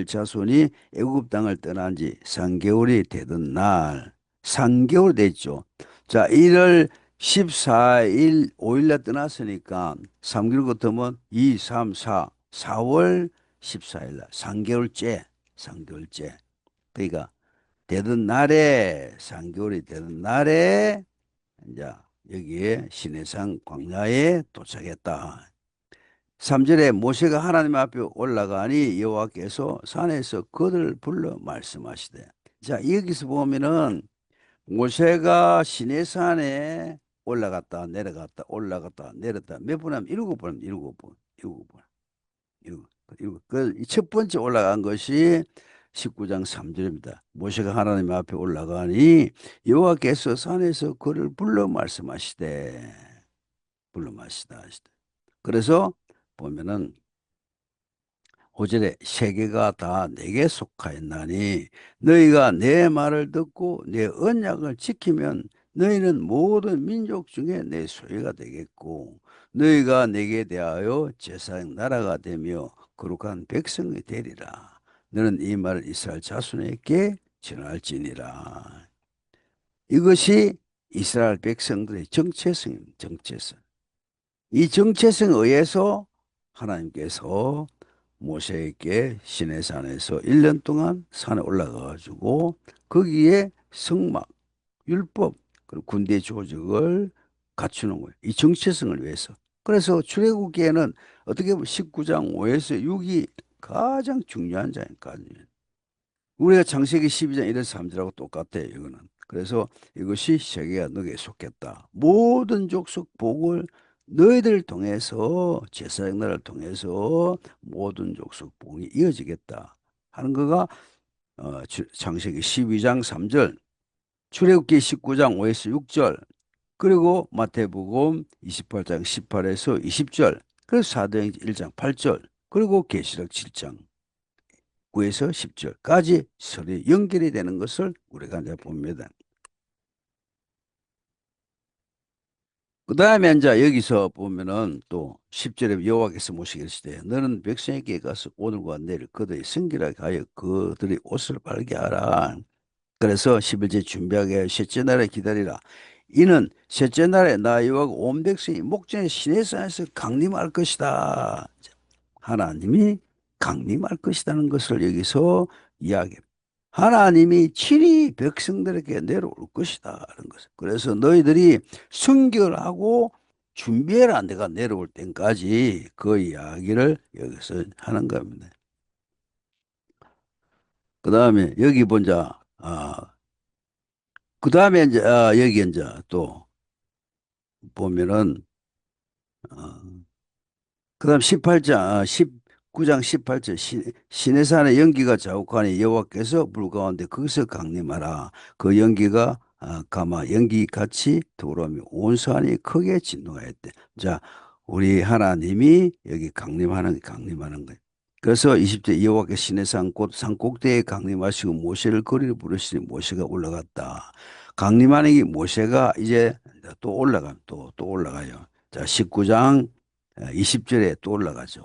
자손이 애굽 땅을 떠난 지 3개월이 되던 날 3개월 됐죠. 자, 1월 14일 5일날 떠났으니까 3개월 같으면 2, 3, 4월 14일 날 3개월째. 그러니까 되던 날에 3개월이 되던 날에 이제 여기에 시내산 광야에 도착했다. 3절에 모세가 하나님 앞에 올라가니 여호와께서 산에서 그들을 불러 말씀하시되. 자, 여기서 보면은 모세가 시내산에 올라갔다 내려갔다 올라갔다 내렸다 몇 번 하면 일곱 번 합니다. 일곱 번. 일곱 번. 일곱. 그첫 번째 올라간 것이 19장 3절입니다. 모세가 하나님 앞에 올라가니 여호와께서 산에서 그를 불러 말씀하시되. 불러 말씀하시되. 그래서 보면은 5절에 세계가 다 내게 속하였나니 너희가 내 말을 듣고 내 언약을 지키면 너희는 모든 민족 중에 내 소유가 되겠고 너희가 내게 대하여 제사장 나라가 되며 거룩한 백성이 되리라. 너는 이 말을 이스라엘 자손에게 전할지니라. 이것이 이스라엘 백성들의 정체성입니다. 정체성. 이 정체성에 의해서 하나님께서 모세에게 시내산에서 1년 동안 산에 올라가가지고 거기에 성막, 율법, 그리고 군대 조직을 갖추는 거예요. 이 정체성을 위해서. 그래서 출애굽기에는 어떻게 보면 19장 5에서 6이 가장 중요한 장이거든요. 우리가 창세기 12장 1에서 3절하고 똑같아요, 이거는. 그래서 이것이 세계가 너에게 속했다. 모든 족속 복을 너희들을 통해서 제사장 나라를 통해서 모든 족속 복이 이어지겠다 하는 거가 창세기 12장 3절, 출애굽기 19장 5에서 6절, 그리고 마태복음 28장 18에서 20절, 그래서 사도행전 1장 8절, 그리고 계시록 7장 9에서 10절까지 서로 연결이 되는 것을 우리가 이제 봅니다. 그 다음에 이제 여기서 보면은 또 10절에 여호와께서 모시게 하시되 너는 백성에게 가서 오늘과 내일 그들의 성결하게 하여 그들의 옷을 빨게 하라. 그래서 11절 준비하게 하여 셋째 날에 기다리라. 이는 셋째 날에 나 여호와가 온 백성이 목전에 시내산에서 강림할 것이다. 하나님이 강림할 것이라는 것을 여기서 이야기합니다. 하나님이 친히 백성들에게 내려올 것이다 하는 것을. 그래서 너희들이 순결하고 준비해라. 내가 내려올 때까지 그 이야기를 여기서 하는 겁니다. 그 다음에 여기 보자. 그 다음에 이제 여기 이제 또 보면은 그다음 18장, 19장 18절 시내산의 연기가 자욱하니 여호와께서 물 가운데 거기서 강림하라. 그 연기가 가마 연기같이 들어오며 온 산이 크게 진동하였대. 자, 우리 하나님이 여기 강림하는 거예요. 그래서 20절 여호와께서 시내산 곧 산 꼭대기에 강림하시고 모세를 거리로 부르시니 모세가 올라갔다. 강림하는 이 모세가 이제 또 또 올라가요. 자, 19장 20절에 또 올라가죠.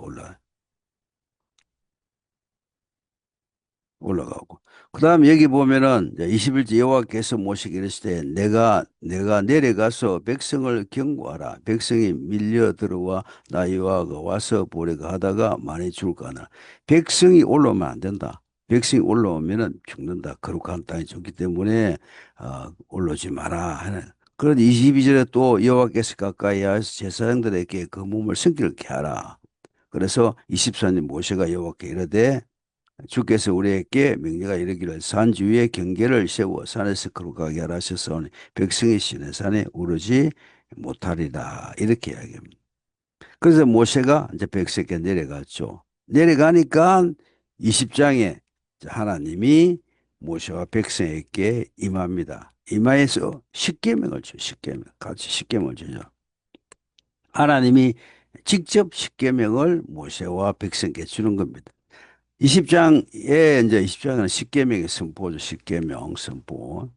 올라가고. 그 다음 여기 보면은 21절 여호와께서 모시게 이르시되 내가 내려가서 백성을 경고하라. 백성이 밀려 들어와 나 여호와가 와서 보려고 하다가 많이 죽을까 하나. 백성이 올라오면 안 된다. 백성이 올라오면은 죽는다. 거룩한 땅이 좋기 때문에 올라오지 마라 하는. 그런데 22절에 또 여호와께서 가까이 하여서 제사장들에게 그 몸을 성결케 하라. 그래서 24년 모세가 여호와께 이르되 주께서 우리에게 명령하 이르기를 산 주위에 경계를 세워 산에서 거룩하게 하라 하셨사오니 백성이 시내산에 오르지 못하리라 이렇게 이야기합니다. 그래서 모세가 이제 백성에게 내려갔죠. 내려가니까 20장에 하나님이 모세와 백성에게 임합니다. 임하여서 십계명을 줘요. 십계명 같이 십계명을 주죠. 하나님이 직접 십계명을 모세와 백성에게 주는 겁니다. 20장에 이제 20장은 십계명의 선포죠. 십계명 선포.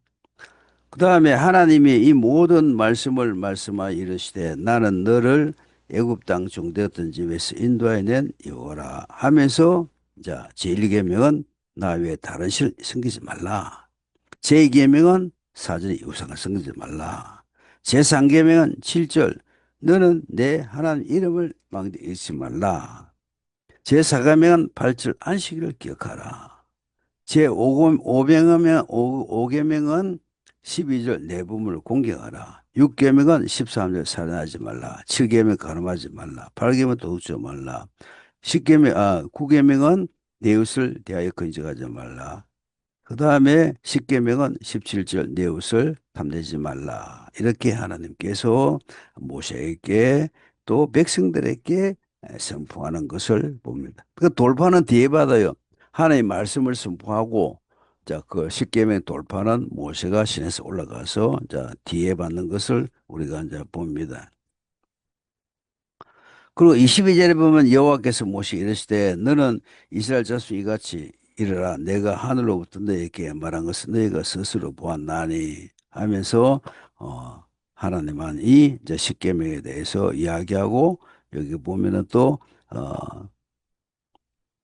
그 다음에 하나님이 이 모든 말씀을 말씀하여 이르시되 나는 너를 애굽 땅 종되었던 집에서 인도하여 낸 여호와라 하면서 자 제1계명은 나 외에 다른 신 섬기지 말라. 제2계명은 사전에 우상을 섬기지 말라. 제3계명은 7절 너는 내 하나님 이름을 망대 잃지 말라. 제4계명은 8절 안식일을 기억하라. 제5계명은 12절 내 부모를 공경하라. 6계명은 13절 살인하지 말라. 7계명 가늠하지 말라. 8계명 도둑질 말라. 9계명은 내 이웃을 대하여 건져가지 말라. 그 다음에 10계명은 17절 내 이웃을 탐내지 말라. 이렇게 하나님께서 모세에게 또 백성들에게 선포하는 것을 봅니다. 그 돌파는 뒤에 받아요. 하나님의 말씀을 선포하고 자, 그 10계명 돌파는 모세가 시내에서 올라가서 자, 뒤에 받는 것을 우리가 이제 봅니다. 그리고 22절에 보면 여호와께서 모시게 이르시되 너는 이스라엘 자손 이같이 이르라 내가 하늘로부터 너에게 말한 것을 너희가 스스로 보았나니 하면서 하나님이 이제 십계명에 대해서 이야기하고 여기 보면은 또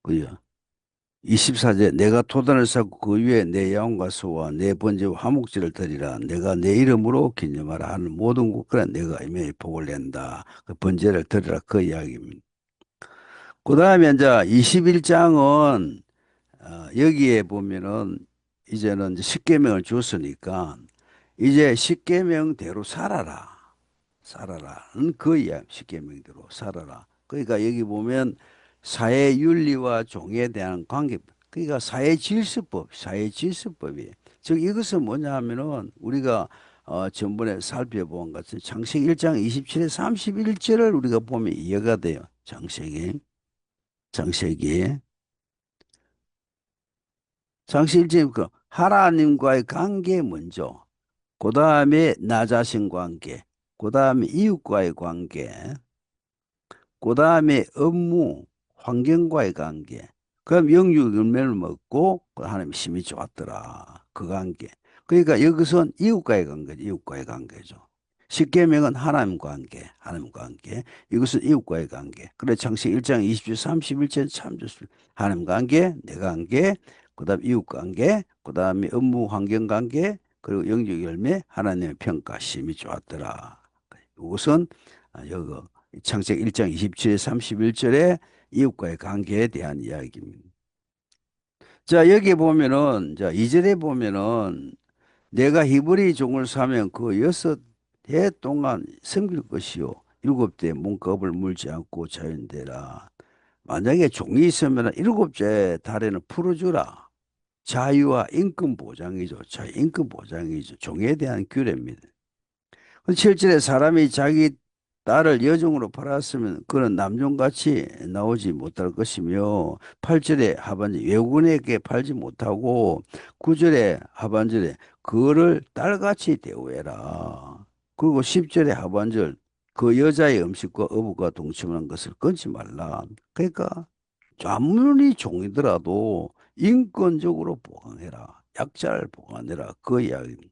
그죠? 24절 내가 토단을 쌓고 그 위에 내 양과 소와 내 번제와 화목제를 드리라 내가 내 이름으로 기념하라 하는 모든 국가에 내가 임에 복을 낸다 그 번제를 드리라 그 이야기입니다. 그 다음에 이제 21장은 여기에 보면은 이제는 이제 십계명을 줬으니까 이제 십계명대로 살아라. 살아라는 그 이야기, 십계명대로 살아라. 그러니까 여기 보면 사회윤리와 종에 대한 관계, 그러니까 사회질서법이. 즉 이것은 뭐냐 하면은 우리가 전번에 살펴본 것은 창세기 1장 27에 31절을 우리가 보면 이해가 돼요. 창세기. 창세기 그 하나님과의 관계 먼저, 그 다음에 나 자신 관계, 그 다음에 이웃과의 관계, 그 다음에 업무, 환경과의 관계. 그럼 영육 열매를 먹고 하나님이 심히 좋았더라. 그 관계. 그러니까 여기서는 이웃과의 관계죠. 이웃과의 관계죠. 십계명은 하나님 관계, 하나님 관계. 이것은 이웃과의 관계. 그래 창세기 1장 20절 31절 참 좋습니다. 하나님 관계, 내 관계, 그다음 이웃 관계, 그다음에 업무 환경 관계, 그리고 영적 열매 하나님의 평가 심히 좋았더라. 이것은 여기 창세기 1장 27절 31절에 이웃과의 관계에 대한 이야기입니다. 자, 여기 보면은 자, 2절에 보면은 내가 히브리 종을 사면 그 6해 동안 섬길 것이요. 7대 몸값을 물지 않고 자연되라. 만약에 종이 있으면 7째 달에는 풀어주라. 자유와 인권 보장이죠. 자유, 인권 보장이죠. 종에 대한 규례입니다. 7절에 사람이 자기 딸을 여종으로 팔았으면 그는 남종같이 나오지 못할 것이며 8절에 하반절 외국인에게 팔지 못하고 9절에 하반절에 그를 딸같이 대우해라. 그리고 10절에 하반절 그 여자의 음식과 어부가 동침하는 것을 끊지 말라. 그러니까 아무리 종이더라도 인권적으로 보강해라. 약자를 보강해라. 그 이야기입니다.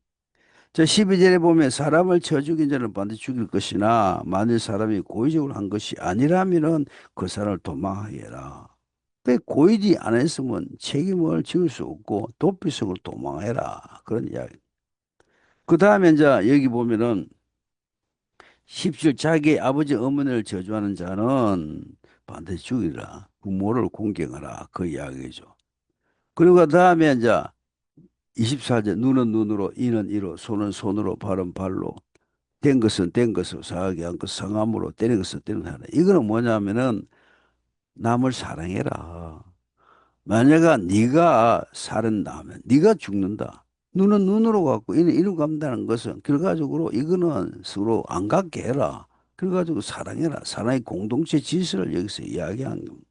저 12절에 보면 사람을 쳐 죽인 자는 반드시 죽일 것이나 만일 사람이 고의적으로 한 것이 아니라면은 그 사람을 도망하게 해라. 그 고의지 안 했으면 책임을 지을 수 없고 도피성으로 도망해라. 그런 이야기. 그 다음에 이제 여기 보면은 10절 자기 아버지 어머니를 저주하는 자는 반드시 죽이라. 부모를 공경하라. 그 이야기죠. 그리고 그 다음에 이제 24절 눈은 눈으로 이는 이로 손은 손으로 발은 발로 된 것은 된 것으로 상하게 한 것 상함으로 때린 것은 때린 하라. 이거는 뭐냐면은 남을 사랑해라. 만약에 네가 살인다면 네가 죽는다. 눈은 눈으로 갖고 이는 이로 간다는 것은 결과적으로 이거는 서로 안 갖게 해라. 그래가지고 사랑해라. 사랑의 공동체 질서를 여기서 이야기한 겁니다.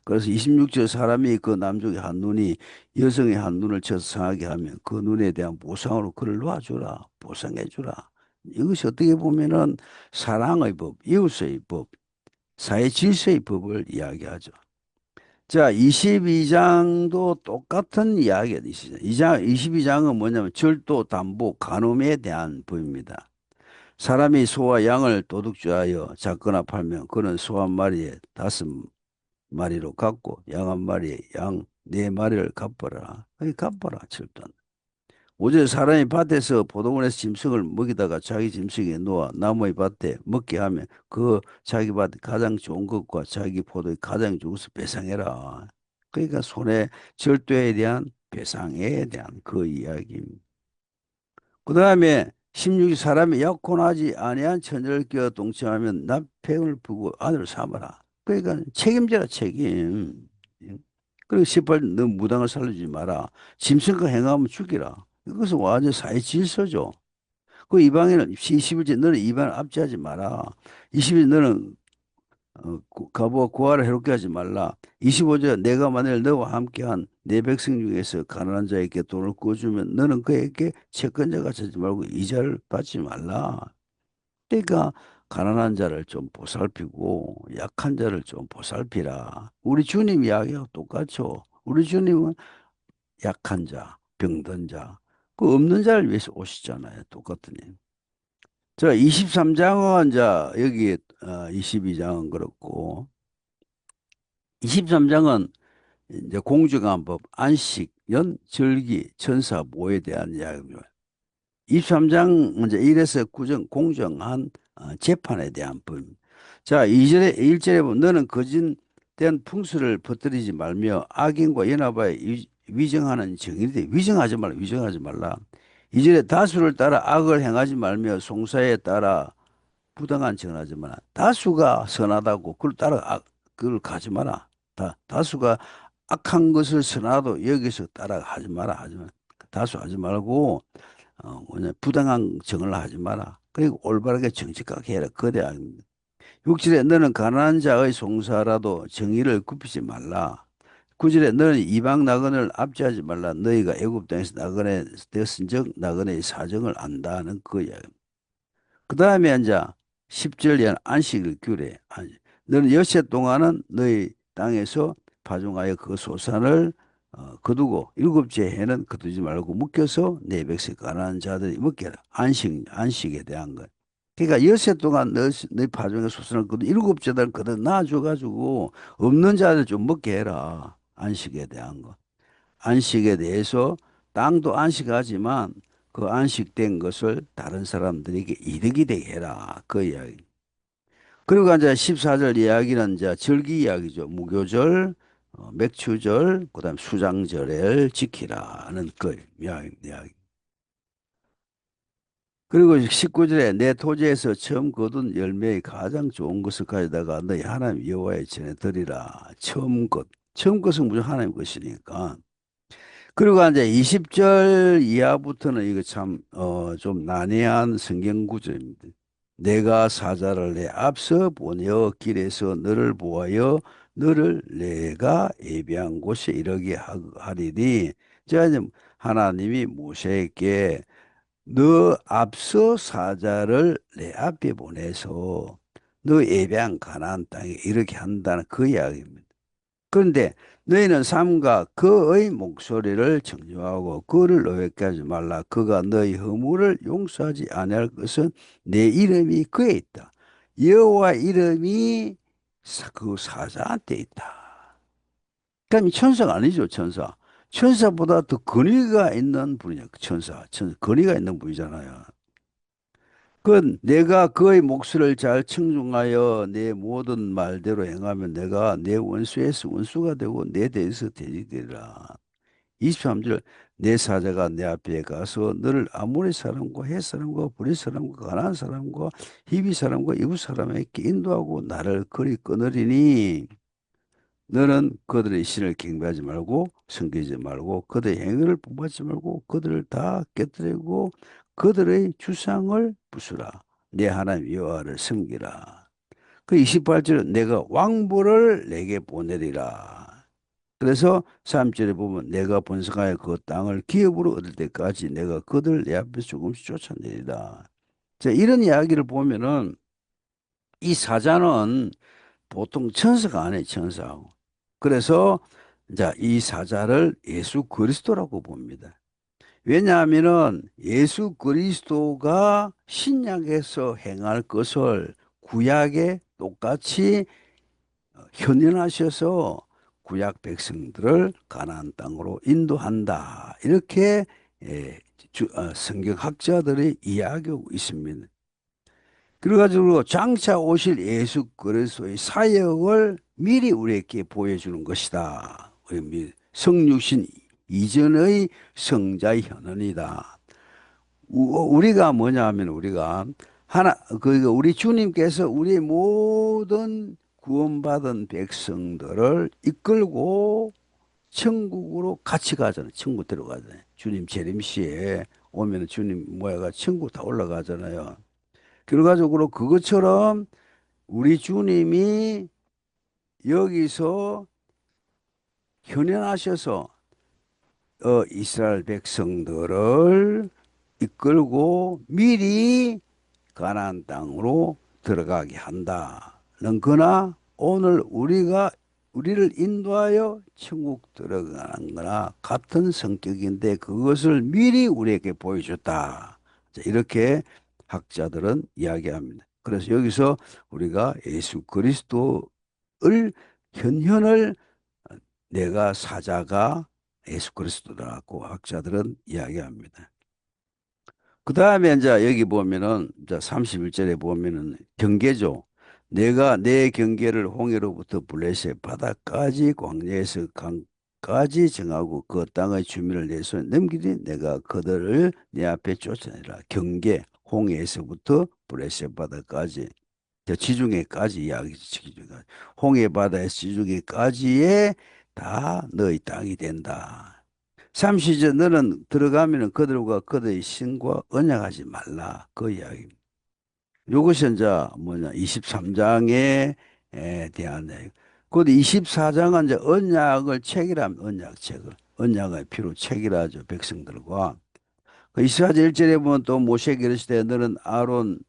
그래서 26절 사람이 그 남쪽의 한 눈이 여성의 한 눈을 쳐서 상하게 하면 그 눈에 대한 보상으로 그를 놓아주라. 보상해주라. 이것이 어떻게 보면은 사랑의 법, 이웃의 법, 사회 질서의 법을 이야기하죠. 자, 22장도 똑같은 이야기가 있어요. 22장은 뭐냐면 절도, 담보, 간음에 대한 법입니다. 사람이 소와 양을 도둑질하여 잡거나 팔면 그는 소 한 마리에 5마리로 갚고 양 한 마리에 양 4마리를 갚아라. 갚아라, 절도. 오직 사람이 밭에서 포도원에서 짐승을 먹이다가 자기 짐승에 놓아 나무의 밭에 먹게 하면 그 자기 밭에 가장 좋은 것과 자기 포도에 가장 좋은 것을 배상해라. 그러니까 손해 절도에 대한 배상에 대한 그 이야기입니다. 그 다음에 16이 사람이 약혼하지 아니한 처녀를 껴 동침하면 남편을 부고 아내를 삼아라. 그러니까 책임져라 책임. 예. 그리고 18, 너 무당을 살려주지 마라. 짐승과 행하면 죽이라. 이것은 완전 사회 질서죠. 그 이방인은 21제 너는 이방을 압제하지 마라. 22제 너는 가보아 고아를 해롭게 하지 말라. 25절 내가 만일 너와 함께한 내 백성 중에서 가난한 자에게 돈을 구워주면 너는 그에게 채권자가 되지 말고 이자를 받지 말라. 그러니까 가난한 자를 좀 보살피고 약한 자를 좀 보살피라. 우리 주님 이야기하고 똑같죠. 우리 주님은 약한 자, 병든 자, 그 없는 자를 위해서 오시잖아요. 똑같으니. 자, 23장은 자 여기 22장은 그렇고 23장은 이제 공정한 법, 안식, 연, 절기, 천사, 모에 대한 이야기입니다. 23장 이제 1에서 9장 공정한 재판에 대한 법입니다. 자, 2절에 1절에 보면 너는 거짓된 풍수를 퍼뜨리지 말며 악인과 연합하여 위정하는 정의를 위정하지 말라. 위정하지 말라. 2절에 다수를 따라 악을 행하지 말며 송사에 따라 부당한 전하지 마라. 다수가 선하다고 그걸 따라 그걸 가지 마라. 다수가 악한 것을 선하도 여기서 따라 하지 마라. 하지 마. 다수 하지 말고 뭐냐 부당한 정을 하지 마라. 그리고 올바르게 정직하게 해라. 거대한 6절에 너는 가난한 자의 송사라도 정의를 굽히지 말라. 9절에 너는 이방 나그네를 압제하지 말라. 너희가 애굽 땅에서 나그네 되었은즉 나그네의 사정을 안다는 거야. 그 다음에 이제 10절에 안식을 규례. 너는 여세 동안은 너희 땅에서 파종하여 그 소산을 거두고 일곱째 해는 거두지 말고 묶여서 내 백성 가난한 자들이 먹게라. 안식에 대한 것. 그러니까 여세 동안 너희 파종의 소산을 거두 일곱째 달 거둬 놔줘가지고 없는 자들 좀 먹게 해라. 안식에 대한 것. 안식에 대해서 땅도 안식하지만 그 안식된 것을 다른 사람들에게 이득이 되게 해라. 그 이야기. 그리고 이제 14절 이야기는 이제 절기 이야기죠. 무교절, 맥추절, 그다음 수장절을 지키라는 그 이야기. 그리고 19절에 내 토지에서 처음 거둔 열매의 가장 좋은 것을 가져다가 너희 하나님 여호와의 전에 드리라. 처음 것. 처음 것은 무조건 하나님 것이니까. 그리고 이제 20절 이하부터는 이거 참, 좀 난해한 성경 구절입니다. 내가 사자를 내 앞서 보내어 길에서 너를 보하여 너를 내가 예비한 곳에 이르게 하리니. 자, 이제 하나님이 모세에게 너 앞서 사자를 내 앞에 보내서 너 예비한 가나안 땅에 이르게 한다는 그 이야기입니다. 그런데 너희는 삼가 그의 목소리를 청정하고 그를 노엽게 하지 말라. 그가 너희 허물을 용서하지 아니할 것은 내 이름이 그에 있다. 여호와 이름이 그 사자한테 있다. 그럼 천사가 아니죠, 천사. 천사보다 더 권위가 있는 분이야, 천사. 권위가 있는 분이잖아요. 그 내가 그의 목소리를 잘 청중하여 내 모든 말대로 행하면 내가 내 원수에서 원수가 되고 내 대에서 대적이 되리라. 23절 내 사자가 내 앞에 가서 너를 아모리 사람과 헷 사람과 브릿 사람과 가나안 사람과 히비 사람과 이웃 사람에게 인도하고 나를 거리 끊으리니 너는 그들의 신을 경배하지 말고 섬기지 말고 그들의 행위를 본받지 말고 그들을 다 깨뜨리고 그들의 주상을 부수라. 내 하나님 여호와를 섬기라. 그 28절은 내가 왕보를 내게 보내리라. 그래서 3절에 보면 내가 번성하여 그 땅을 기업으로 얻을 때까지 내가 그들 내 앞에서 조금씩 쫓아내리라. 자, 이런 이야기를 보면은 이 사자는 보통 천사가 아니에요, 천사하고. 그래서 이제 이 사자를 예수 그리스도라고 봅니다. 왜냐하면은 예수 그리스도가 신약에서 행할 것을 구약에 똑같이 현현하셔서 구약 백성들을 가나안 땅으로 인도한다. 이렇게 성경학자들이 이야기하고 있습니다. 그래가지고 장차 오실 예수 그리스도의 사역을 미리 우리에게 보여주는 것이다. 성육신 이전의 성자의 현언이다. 우리가 뭐냐 하면 우리가 하나 우리 주님께서 우리 모든 구원받은 백성들을 이끌고 천국으로 같이 가잖아요. 천국 들어가잖아요. 주님 재림시에 오면 주님 모여가 천국 다 올라가잖아요. 결과적으로 그것처럼 우리 주님이 여기서 현현하셔서 이스라엘 백성들을 이끌고 미리 가나안 땅으로 들어가게 한다는 거나 오늘 우리를 인도하여 천국 들어가는 거나 같은 성격인데 그것을 미리 우리에게 보여줬다. 자, 이렇게 학자들은 이야기합니다. 그래서 여기서 우리가 예수 그리스도를 현현을 내가 사자가 예수 그리스도라고 학자들은 이야기합니다. 그 다음에 이제 여기 보면은 이제 31절에 보면은 경계죠. 내가 내 경계를 홍해로부터 블레셋 바다까지 광야에서 강까지 정하고 그 땅의 주민을 내 손에 넘기니 내가 그들을 내 앞에 쫓아내라. 경계 홍해에서부터 블레셋 바다까지 저 지중해까지 이야기 지중해 홍해 바다에서 지중해까지의 다 너희 땅이 된다. 삼시제 너는 들어가면은 그들과 그들의 신과 언약하지 말라. 그 이야기입니다. 요것이 이제 뭐냐 23장에 대한 내용. 그 24장은 이제 언약을 체결합니다. 언약의 피로 체결하죠. 백성들과. 그 이스라엘 1절에 보면 또 모세에게 이르시되 너는 아론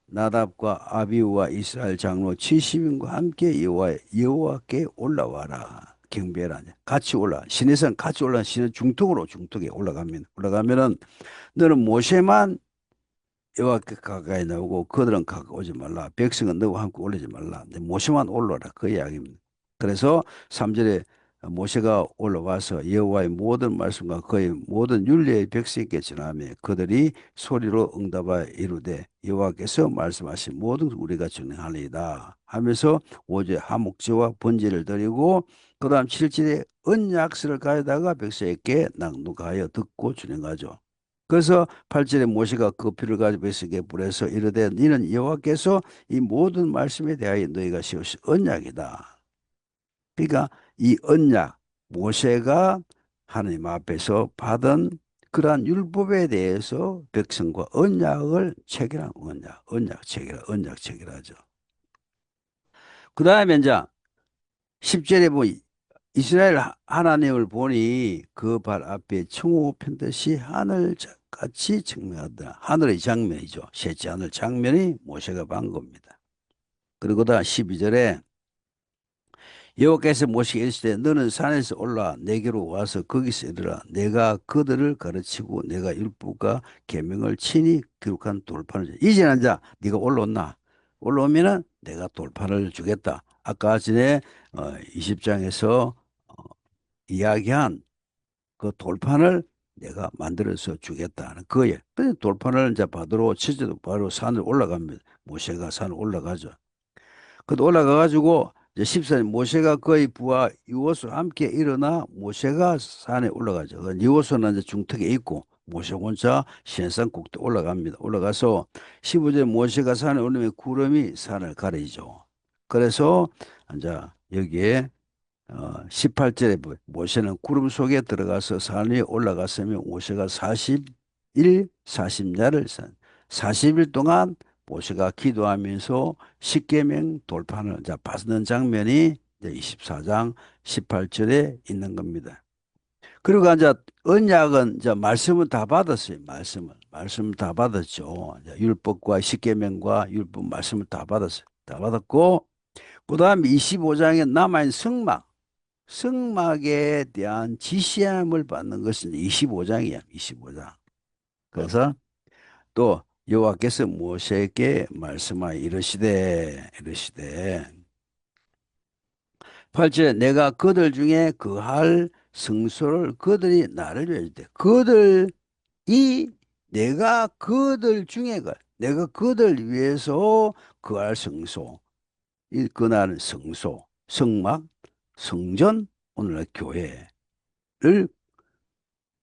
나답과 아비우와 이스라엘 장로 70인과 함께 여호와께 올라와라. 경배라. 같이 올라. 시내산 같이 올라. 시내 중턱에 올라가면은 너는 모세만 여호와께 가까이 나오고 그들은 가까이 오지 말라. 백성은 너와 함께 올리지 말라. 근데 모세만 올라라. 그 이야기입니다. 그래서 3절에 모세가 올라와서 여호와의 모든 말씀과 그의 모든 율례의 백성에게 전하며 그들이 소리로 응답하여 이르되 여호와께서 말씀하신 모든 우리가 준행하리이다 하면서 5절 화목제와 번제를 드리고 그 다음 7절에 언약서를 가져다가 백성에게 낭독하여 듣고 준행하죠. 그래서 8절에 모세가 그 피를 가지고 백성에게 불에서 이르되 너는 여호와께서 이 모든 말씀에 대하여 너희가 세우신 언약이다. 그러니까 이 언약, 모세가 하나님 앞에서 받은 그러한 율법에 대해서 백성과 언약을 체결한 언약 체결하죠. 그 다음에 이제 10절에 보면 이스라엘 하나님을 보니 그 발 앞에 청호 편듯이 하늘 같이 증명하더라. 하늘의 장면이죠. 셋째 하늘 장면이 모세가 본 겁니다. 그리고 다 12절에 여호와께서 모세에게 이르시되 너는 산에서 올라 내게로 와서 거기서 이르라. 내가 그들을 가르치고 내가 율법과 계명을 친히 기록한 돌판을 이제는 이제 네가 올라온나 올라오면은 내가 돌판을 주겠다. 아까 전에 20장에서 이야기한 그 돌판을 내가 만들어서 주겠다는 거예요. 그래서 돌판을 이제 받으러 치즈도 바로 산을 올라갑니다. 모세가 산을 올라가죠. 그도 올라가가지고 이제 14년 모세가 그의 부하 여호수와 함께 일어나 모세가 산에 올라가죠. 여호수는 이제 중턱에 있고 모세 혼자 시내산 꼭대 올라갑니다. 올라가서 15절에 모세가 산에 오르면 구름이 산을 가리죠. 그래서 이제 여기에 18절에 모세는 구름 속에 들어가서 산 위에 올라갔으며 모세가 40일 40야를 40일 동안 모세가 기도하면서 십계명 돌판을 자 받는 장면이 이제 24장 18절에 있는 겁니다. 그리고 이제 언약은 이제 말씀을 다 받았어요. 말씀을 다 받았죠. 이제 율법과 십계명과 율법 말씀을 다 받았어요. 다 받았고 그다음에 25장에 남아있는 성막에 대한 지시함을 받는 것은 25장이야. 25장. 그래서 또 여호와께서 모세에게 말씀하여 이르시되 8절에 내가 그들 중에 그할 성소를 그들이 나를 위해 때 그들이 내가 그들 중에 내가 그들 위해서 그할 성소 그날은 성소 성막 성전 오늘날 교회를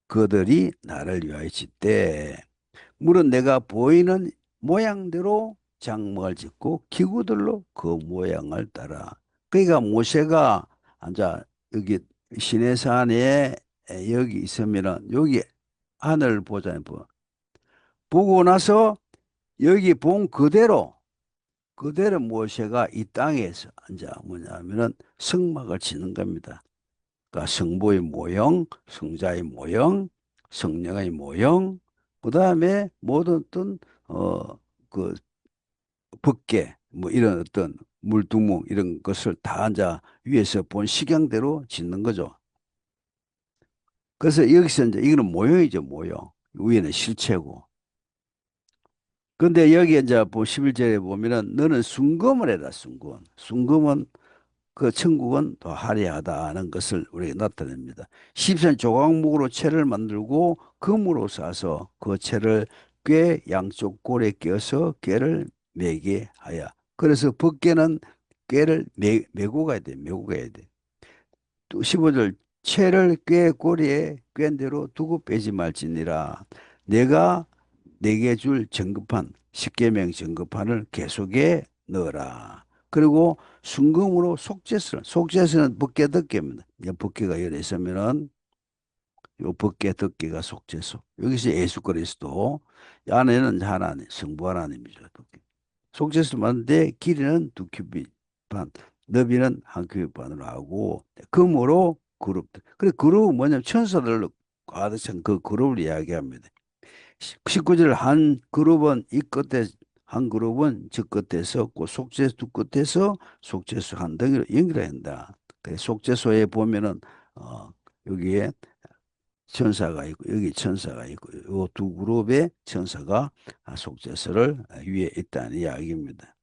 그들이 나를 위하여 짓되 물은 내가 보이는 모양대로 장막을 짓고 기구들로 그 모양을 따라. 그러니까 모세가 앉아 여기 시내산에 여기 있으면은 여기 하늘 보잖아요. 보고 나서 여기 본 그대로 모세가 이 땅에서 앉아 뭐냐면은 성막을 짓는 겁니다. 그러니까 성부의 모형, 성자의 모형, 성령의 모형, 그 다음에 모든 어떤 그 법계 뭐 이런 어떤 물두멍 이런 것을 다 이제 위에서 본 식양대로 짓는 거죠. 그래서 여기서 이제 이거는 모형이죠, 모형. 위에는 실체고. 근데 여기 이제 11절에 보면은 너는 순금을 해라, 순금. 순금은 그 천국은 더 화려하다는 것을 우리에게 나타냅니다. 십선 조각목으로 채를 만들고 금으로 싸서 그 채를 꾀 양쪽 골에 껴서 꾀를 매게 하여. 그래서 벗개는 꾀를 메고 가야 돼. 메고 가야 돼. 또 15절 채를 꾀 꼬리에 꿰 대로 두고 빼지 말지니라. 내가 내게 줄 정급판 십계명 정급판을 계속에 넣어라. 그리고 순금으로 속죄서는 법계 덮개입니다. 법계가 열어 있으면은 요 법계 덮개가 속죄소. 여기서 예수 그리스도 안에는 하나님 성부 하나님이죠. 속죄서 만드는데 길이는 두 큐빗 반, 너비는 한 큐빗 반으로 하고 금으로 그룹. 그래 그룹은 뭐냐면 천사들로 가득 찬 그 그룹을 이야기합니다. 19절 한 그룹은 이 끝에 한 그룹은 저 끝에 섰고 속죄소 두 끝에서 속죄소 한 덩이로 연결한다. 그래 속죄소에 보면은 어 여기에 천사가 있고 여기 천사가 있고 요 두 그룹의 천사가 속죄소를 위에 있다는 이야기입니다.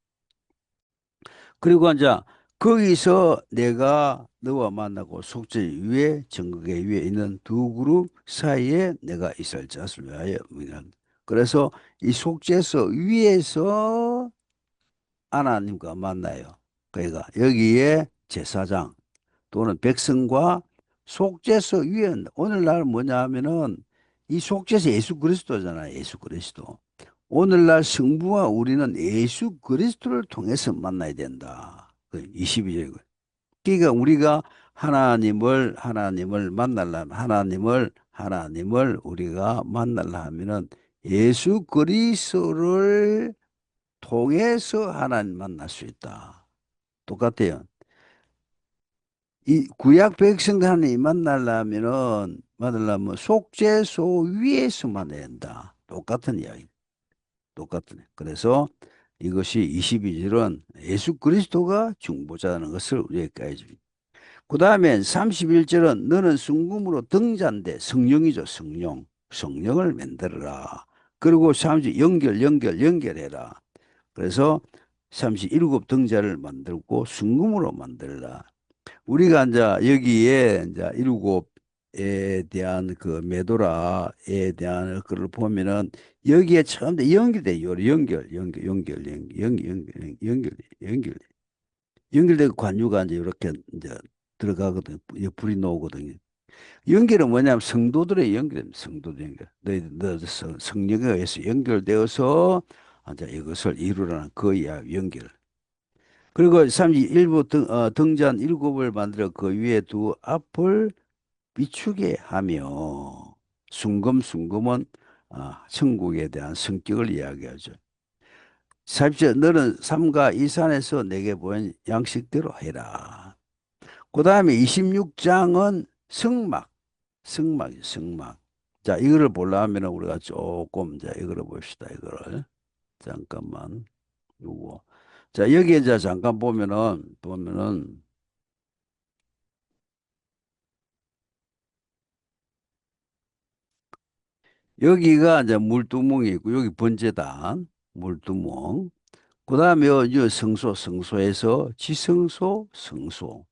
그리고 이제 거기서 내가 너와 만나고 속죄 위에 정극의 위에 있는 두 그룹 사이에 내가 있을 자를 위하여 의한. 그래서 이 속죄소 위에서 하나님과 만나요. 그러니까 여기에 제사장 또는 백성과 속죄소 위에 오늘날 뭐냐 하면은 이 속죄소 예수 그리스도잖아요. 예수 그리스도. 오늘날 성부와 우리는 예수 그리스도를 통해서 만나야 된다. 그 22절. 그러니까 우리가 하나님을 만나려면 하나님을 우리가 만나려 하면은 예수 그리스도를 통해서 하나님 만날 수 있다. 똑같아요. 이 구약 백성들 하나님 만나려면 속죄소 위에서 만나야 된다. 똑같은 이야기. 똑같네. 그래서 이것이 22절은 예수 그리스도가 중보자라는 것을 우리에게 가르쳐줍니다. 그 다음에 31절은 너는 순금으로 등잔대 성령이죠. 성령을 만들어라. 그리고 30절 연결해라. 그래서 37 등자를 만들고 순금으로 만들라. 우리가 이제 여기에 이제 일곱에 대한 그 메도라에 대한 그걸 보면은 여기에 처음 연결돼요. 연결되고 관유가 이제 이렇게 이제 들어가거든. 불이 나오거든요. 연결은 뭐냐면 성도들의 연결입니다. 성도들 연결. 너 성령에 의해서 연결되어서 이제 이것을 이루라는 그 연결. 그리고 31부 등잔 일곱을 만들어 그 위에 두 앞을 비추게 하며 순금은 천국에 대한 성격을 이야기하죠. 40절 너는 삼가 이 산에서 내게 보인 양식대로 해라. 그 다음에 26장은 성막. 자, 이거를 보려면 우리가 조금 이제 이거를 봅시다. 이거를 잠깐만 요거. 자, 여기에 이제 잠깐 보면은 여기가 이제 물두멍이 있고 여기 번제단 물두멍. 그다음에 요 성소에서 지성소 성소.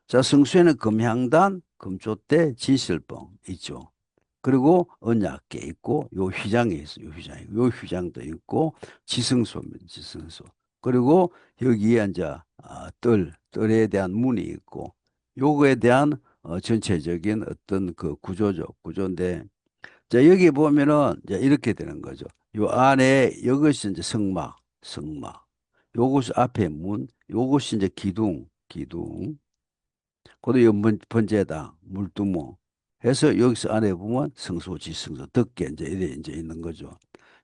자, 성소에는 금향단 금촛대 진실봉 있죠. 그리고 언약궤 있고 요 휘장이 있어요. 요 휘장도 있고 지성소입니다. 지성소. 그리고 여기에 이제 뜰에 대한 문이 있고 요거에 대한 전체적인 어떤 그 구조인데 자, 여기 보면은 이제 이렇게 되는 거죠. 요 안에 이것이 이제 성막. 요것이 앞에 문, 요것이 이제 기둥. 그리고 요 번제다, 물두멍. 해서 여기서 안에 보면 성소, 지성소, 덮개 이제 이래 이제 있는 거죠.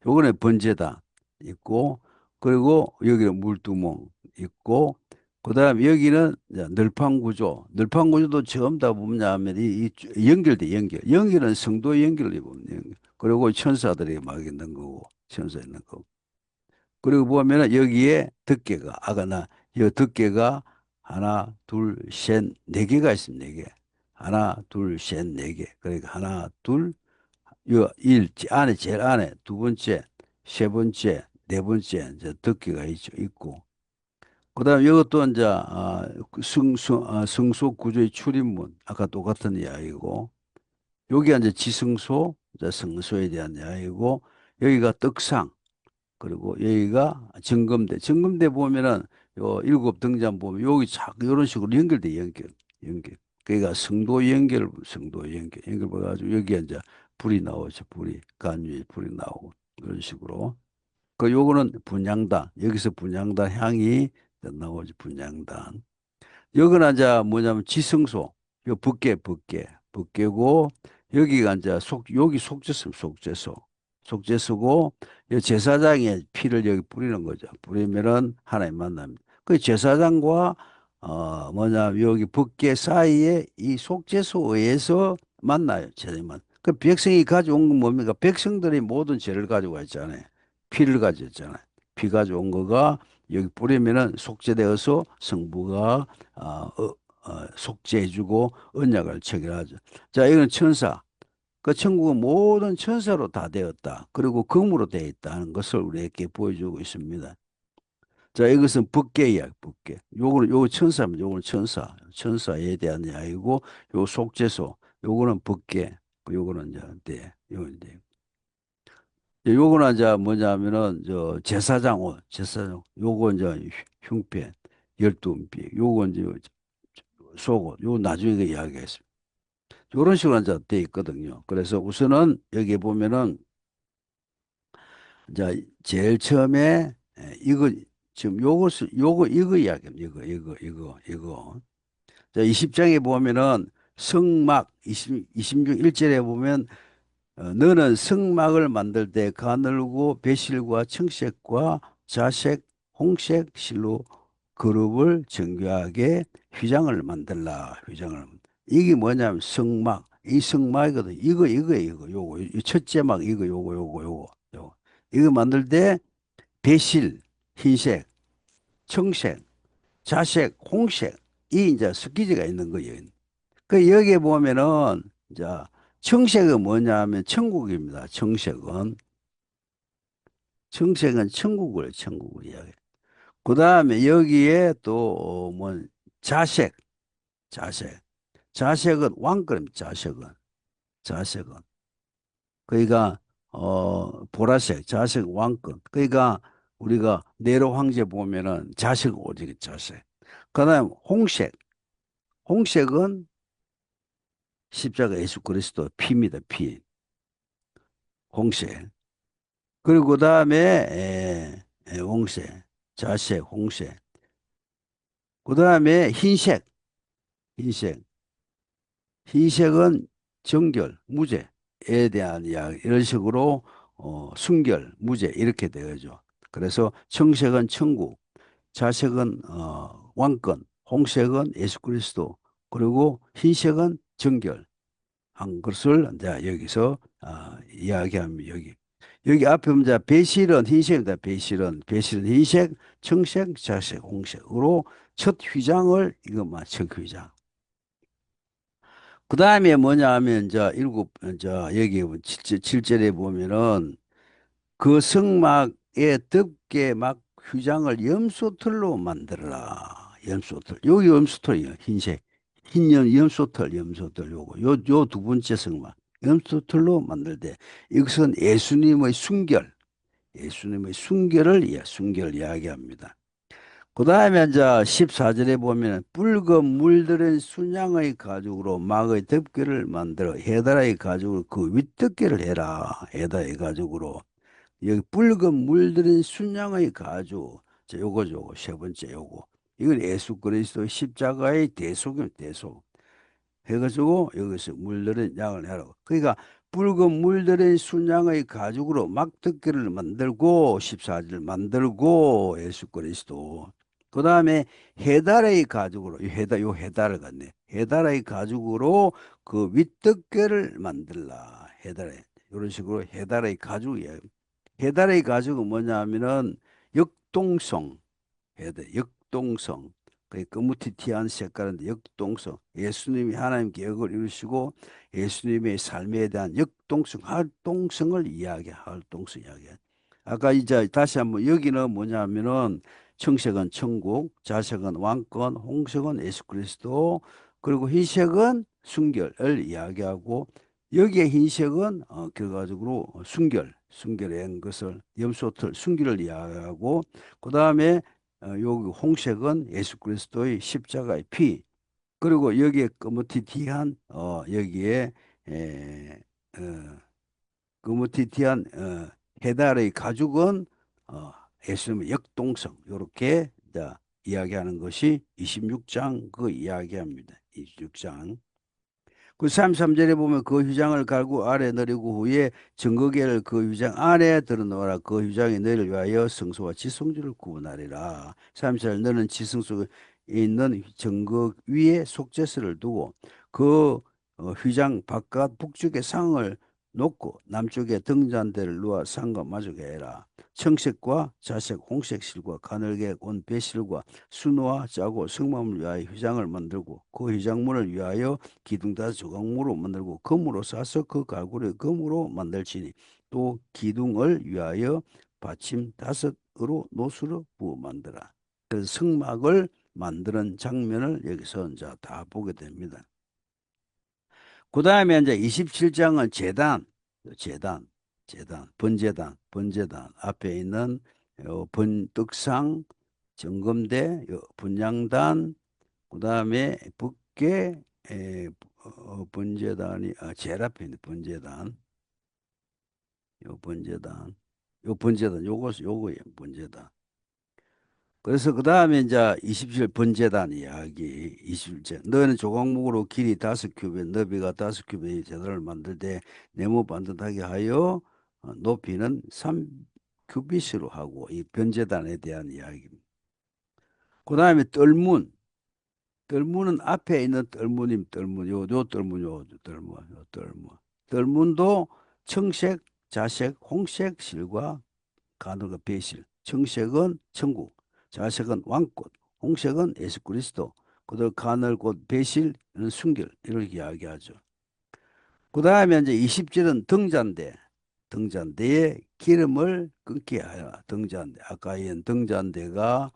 요거는 번제다 있고, 그리고 여기는 물두멍 있고, 그다음 여기는 이제 늘판 구조. 늘판 구조도 처음 다 보면 이 연결돼 연결은 성도 연결이 보면 그리고 천사들이 막 있는 거고 천사 있는 거고. 그리고 보면은 여기에 덮개가 아까 이 덮개가 하나, 둘, 셋, 네 개가 있습니다. 네 개. 하나, 둘, 셋, 네 개. 그러니까 하나, 둘, 요 안에 제일 안에 두 번째, 세 번째, 네 번째 이제 덮개가 있고. 그다음 이것도 이제 성소 구조의 출입문 아까 똑같은 이야기고 여기가 이제 지성소, 이제 성소에 대한 이야기고 여기가 떡상 그리고 여기가 점검대 보면은 요 일곱 등잔 보면 여기 착 이런 식으로 연결. 그러니까 성도 연결 봐가지고 여기에 이제 불이 나오죠. 간유에 불이 나오고 이런 식으로. 그 요거는 분향단. 여기서 분향단 향이 나오죠. 분향단. 여기는 이제 뭐냐면 지성소. 요 법계고 여기가 이제 여기 속죄소고 이 제사장의 피를 여기 뿌리는 거죠. 뿌리면은 하나님 만납니다. 그 제사장과 뭐냐 여기 법계 사이에 이 속죄소에서 만나요. 제사만. 그 백성이 가져온 건 뭡니까? 백성들이 모든 죄를 가지고 있잖아요. 피를 가졌잖아요. 피 가져온 거가 여기 뿌리면은 속죄되어서 성부가 속죄해주고 언약을 체결하죠. 자, 이건 천사. 그 천국은 모든 천사로 다 되었다. 그리고 금으로 되어 있다는 것을 우리에게 보여주고 있습니다. 자, 이것은 법계 이야기, 법계. 요거 천사입니다. 요거는 천사. 천사에 대한 이야기고, 요 속죄소. 요거는 법계. 요거는 이제, 네, 요건데. 요거는 이제 뭐냐면은, 제사장 옷, 제사장. 요거 이제 흉패, 열두운비. 요거 이제 속옷. 요거 나중에 그 이야기했습니다. 요런 식으로 이제 돼 있거든요. 그래서 우선은 여기 보면은, 이제 제일 처음에 이거 지금 이거 이야기입니다. 이거. 자, 20장에 보면은 성막 26 1절에 보면 너는 성막을 만들 때 가늘고 배실과 청색과 자색, 홍색 실로 그룹을 정교하게 휘장을 만들라. 휘장을. 이게 뭐냐면 성막. 이 성막이거든. 요거. 이 첫째 막 요거. 이거 만들 때 배실, 흰색, 청색, 자색, 홍색 이 이제 스키즈가 있는 거예요. 그 여기에 보면은 이제 청색은 뭐냐면 천국입니다. 청색은 천국을 이야기해. 그 다음에 여기에 또 뭐 자색, 자색, 자색은 왕권입니다. 자색은 그러니까 보라색, 자색 왕권. 그러니까 우리가 네로 황제 보면은 자색 오직 자색. 그다음 홍색은 십자가 예수 그리스도 피입니다. 피. 홍색. 그리고 그다음에 홍색, 자색, 홍색. 그다음에 흰색. 흰색은 정결, 무죄에 대한 이야기, 이런 식으로 순결, 무죄 이렇게 되어죠. 그래서 청색은 천국, 자색은 왕권, 홍색은 예수 그리스도, 그리고 흰색은 정결 한 것을 이제 여기서 이야기하면 여기 앞에 보면 이제 배실은 흰색입니다. 배실은 흰색, 청색, 자색, 홍색으로 첫 휘장을 이것만 첫 휘장. 그 다음에 뭐냐 하면, 여기 7절에 보면은 그 성막에 덮개 막 휘장을 염소털로 만들어라. 염소털. 여기 염소털이에요. 흰색. 염소털 요거. 요 두 번째 성막. 염소털로 만들 때 이것은 예수님의 순결. 예수님의 순결을 이야기합니다. 다음에 이제 14절에 보면 붉은 물들은 순양의 가죽으로 막의 덮개를 만들어 해달의 가죽으로 그 윗덮개를 해라. 해달의 가죽으로. 여기 붉은 물들은 순양의 가죽. 자, 요거죠. 요거 세 번째 요거. 이건 예수 그리스도 십자가의 대속입니다. 대속. 해가지고 여기서 물들은 양을 해라. 그러니까 붉은 물들은 순양의 가죽으로 막덮개를 만들고 14절 만들고 예수 그리스도. 그 다음에 해달의 가죽으로 요 해달을 갖네. 해달의 가죽으로 그 윗덮개를 만들라. 해달의 이런 식으로 해달의 가죽이에요. 해달의 가죽은 뭐냐 하면은 역동성. 역동성. 그 거무튀튀한 색깔인데 역동성. 예수님이 하나님 계획을 이루시고 예수님의 삶에 대한 역동성, 활동성을 활동성 이야기해. 아까 이제 다시 한번 여기는 뭐냐면은 청색은 천국, 자색은 왕권, 홍색은 예수 그리스도, 그리고 흰색은 순결을 이야기하고 여기에 흰색은 결과적으로 순결한 것을 염소털 순결을 이야기하고 그 다음에 여기 홍색은 예수 그리스도의 십자가의 피 그리고 여기에 거무튀튀한 여기에 에, 어, 거무튀튀한 해달의 가죽은 어, 예수님의 역동성 이렇게 이야기하는 것이 26장 그 이야기합니다. 26장. 그 33절에 보면 그 휘장을 갈고 아래 내리고 후에 증거계를 그 휘장 안에 들어놓아라. 그 휘장이 너희를 위하여 성소와 지성소를 구분하리라. 33절 너는 지성소에 있는 증거 위에 속죄서를 두고 그 휘장 바깥 북쪽에 상을 놓고 남쪽에 등잔대를 놓아 상과 마주게 해라. 청색과 자색, 홍색 실과 가늘게 온 배실과 순호와 짜고 성막을 위하여 휘장을 만들고 그 휘장문을 위하여 기둥 다섯 조각으로 만들고 금으로 싸서 그 갈고리를 금으로 만들지니 또 기둥을 위하여 받침 다섯으로 노수로 부어 만들어. 그래서 성막을 만드는 장면을 여기서 이제 다 보게 됩니다. 그 다음에 이제 27장은 재단, 번제단 앞에 있는 떡상, 정금대, 분향단, 그 다음에 북계, 번제단이, 제일 앞에 있는 번제단, 요거예요, 번제단. 그래서 그 다음에 이제 27 번제단 이야기, 27절. 너는 조각목으로 길이 5규빗, 너비가 5규빗의 제단을 만들 때 네모 반듯하게 하여 높이는 3규빗으로 하고 이 번제단에 대한 이야기입니다. 그 다음에 뜰문은 앞에 있는 뜰문, 요 뜰문, 뜰문. 뜰문도 청색, 자색, 홍색 실과 가늘고 배실. 청색은 천국, 자색은 왕꽃, 홍색은 예수 그리스도, 그다음 가늘고 배실은 순결 이렇게 이야기하죠. 그 다음에 이제 20절은 등잔대에 기름을 끊게 하여 등잔대. 아까 이 등잔대가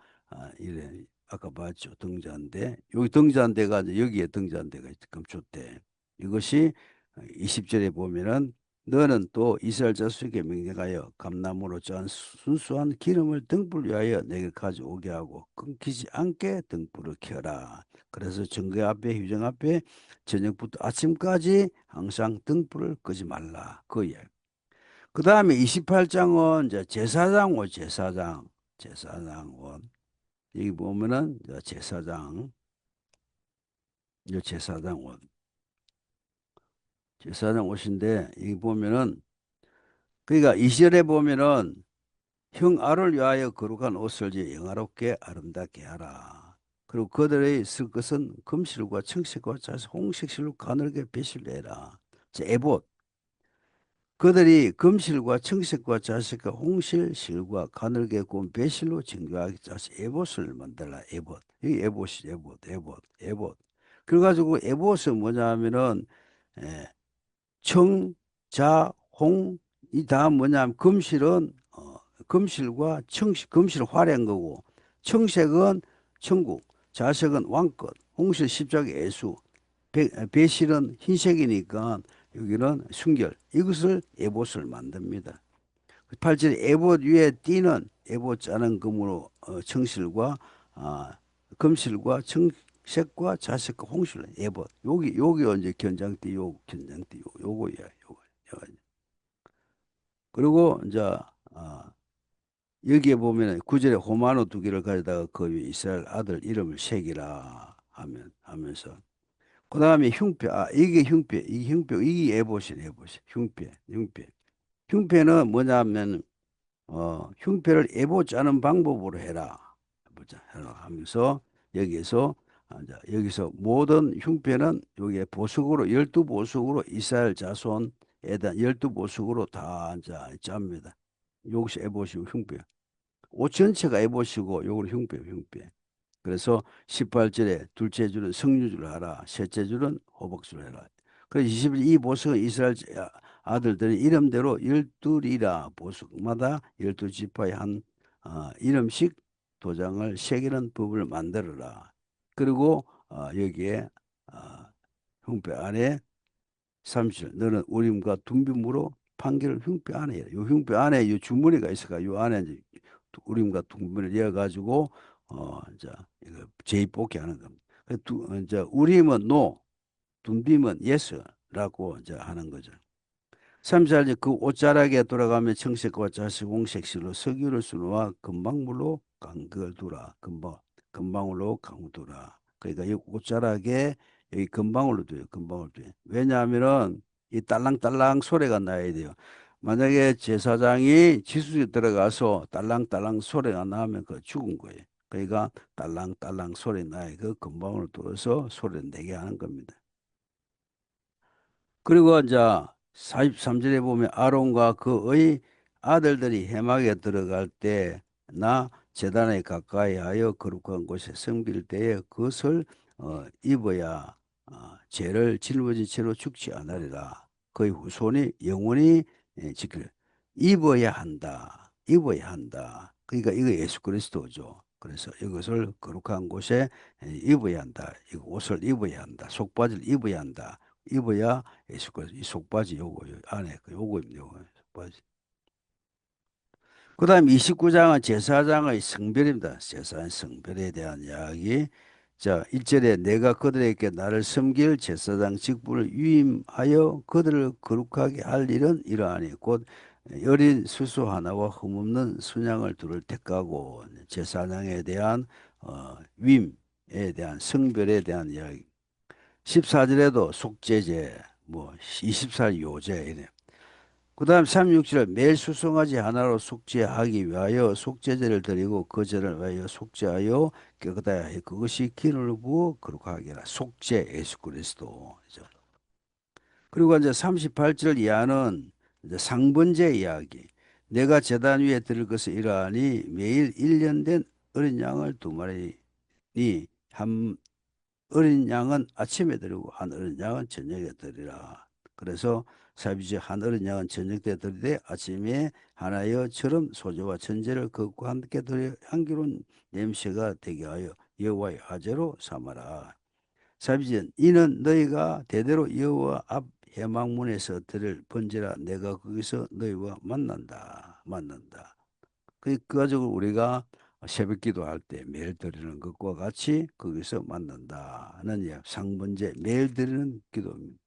이래 아까 봤죠 등잔대. 여기 등잔대가 이제 여기에 등잔대가 금초대. 이것이 20절에 보면은 너는 또 이스라엘 자손에게 명령하여 감나무로 짠 순수한 기름을 등불 위하여 내게 가져오게 하고 끊기지 않게 등불을 켜라. 그래서 정궤 앞에 휴정 앞에 저녁부터 아침까지 항상 등불을 끄지 말라. 그 이야기. 그 다음에 28장은 이제 제사장 원. 여기 보면은 제사장 원. 제사장 옷인데 여기 보면은 그러니까 2절에 보면은 형 아를 위하여 거룩한 옷을 영화롭게 아름답게 하라. 그리고 그들의 쓸 것은 금실과 청색과 자색 홍색실로 가늘게 배실내라. 에봇. 그들이 금실과 청색과 자색과 홍실 실과 가늘게 구운 배실로 정교하게 짜서 에봇을 만들라. 에봇. 이 에봇이 에봇. 그래가지고 에봇은 뭐냐 하면은 에, 청, 자, 홍, 이 다음 뭐냐면 금실은 금실과 청실, 금실은 화려한 거고 청색은 천국, 자색은 왕권, 홍실 십자가 예수, 배실은 흰색이니까 여기는 순결. 이것을 에봇을 만듭니다. 8절에 에봇 위에 띠는 에봇 자는 금으로 청실과 아, 금실과 청색과 자색과 홍실 예봇 여기 이제 견장띠 견장띠 요거야 요거. 그리고 이제 아, 여기에 보면은 구절에 호마노 두 개를 가져다가 그 위에 이스라엘 아들 이름을 하면서 그 다음에 흉패 이게 흉패 이게 에봇이 흉패는 뭐냐면 흉패를 에봇 짜는 방법으로 해라 보자 해라 하면서 여기에서 여기서 모든 흉패는 여기에 보석으로 12보석으로 이스라엘 자손에 대한 12보석으로 다 이제 짭니다. 이것이 에봇이고 흉패. 옷 전체가 에봇이고 요거는 흉패. 그래서 18절에 둘째 줄은 성류줄 하라. 셋째 줄은 호박줄 해라. 그래서 20일 이 보석은 이스라엘 아들들의 이름대로 12이라 보석마다 12지파의 한 이름씩 도장을 새기는 법을 만들어라. 그리고 여기에 어, 흉패 안에 30절 너는 우림과 둠빔으로 판결을 흉패 안에 해라. 요 흉패 안에 요 주머니가 있어가 요 안에 이제 우림과 둠빔을 이어가지고 이제 이거 제입복귀 하는 겁니다. 이제 우림은 no, 둠빔은 yes라고 이제 하는 거죠. 3절 그 옷자락에 돌아가며 청색과 자색 홍색실로 석유를 수놓아 금방물로 강그을 두라. 금방울로 강을 두라. 그러니까 이 옷자락에 여기 금방울로 둬요. 금방울 둬요. 왜냐하면은 이 딸랑딸랑 소리가 나야 돼요. 만약에 제사장이 지수에 들어가서 딸랑딸랑 소리가 나면 그 죽은 거예요. 그러니까 딸랑딸랑 소리 나요. 그 금방울을 둬서 소리를 내게 하는 겁니다. 그리고 이제 43절에 보면 아론과 그의 아들들이 회막에 들어갈 때 나 제단에 가까이 하여 거룩한 곳에 섬길 때에 그것을 입어야 죄를 짊어진 채로 죽지 않으리라. 그의 후손이 영원히 지킬 입어야 한다. 그러니까 이거 예수 그리스도죠. 그래서 이것을 거룩한 곳에 입어야 한다. 이 옷을 입어야 한다. 속바지를 입어야 한다. 입어야 예수 그리스도 이 속바지 요거 안에 그 요거입니다. 요거 속바지. 그다음 29장은 제사장의 성별입니다. 제사장 성별에 대한 이야기. 자, 1절에 내가 그들에게 나를 섬길 제사장 직분을 위임하여 그들을 거룩하게 할 일은 이러하니 곧 어린 수소 하나와 흠없는 순양을 둘을 택하고 제사장에 대한 위임에 대한 성별에 대한 이야기. 14절에도 속죄제, 뭐 24일 요제 이래. 그다음 36절에 매일 수송아지 하나로 속죄하기 위하여 속죄제를 드리고 그 제를 위하여 속죄하여 깨끗하여 해 그것이 기름을 부어 거룩하게 하라. 속죄 예수 그리스도. 그리고 이제 38절 이하는 이제 상번제 이야기. 내가 제단 위에 드릴 것을 이러하니 매일 1년 된 어린 양을 두 마리니 한 어린 양은 아침에 드리고 한 어린 양은 저녁에 드리라. 그래서 사비지 한 어린 양은 저녁 때 드리되 아침에 하나여처럼 소재와 천재를 그것과 함께 드려 향기로운 냄새가 되게 하여 여호와의 화제로 삼아라. 사비지 이는 너희가 대대로 여호와 앞 회막문에서 드릴 번제라. 내가 거기서 너희와 만난다. 그 가지고 우리가 새벽 기도할 때 매일 드리는 것과 같이 거기서 만난다는 상번제 매일 드리는 기도입니다.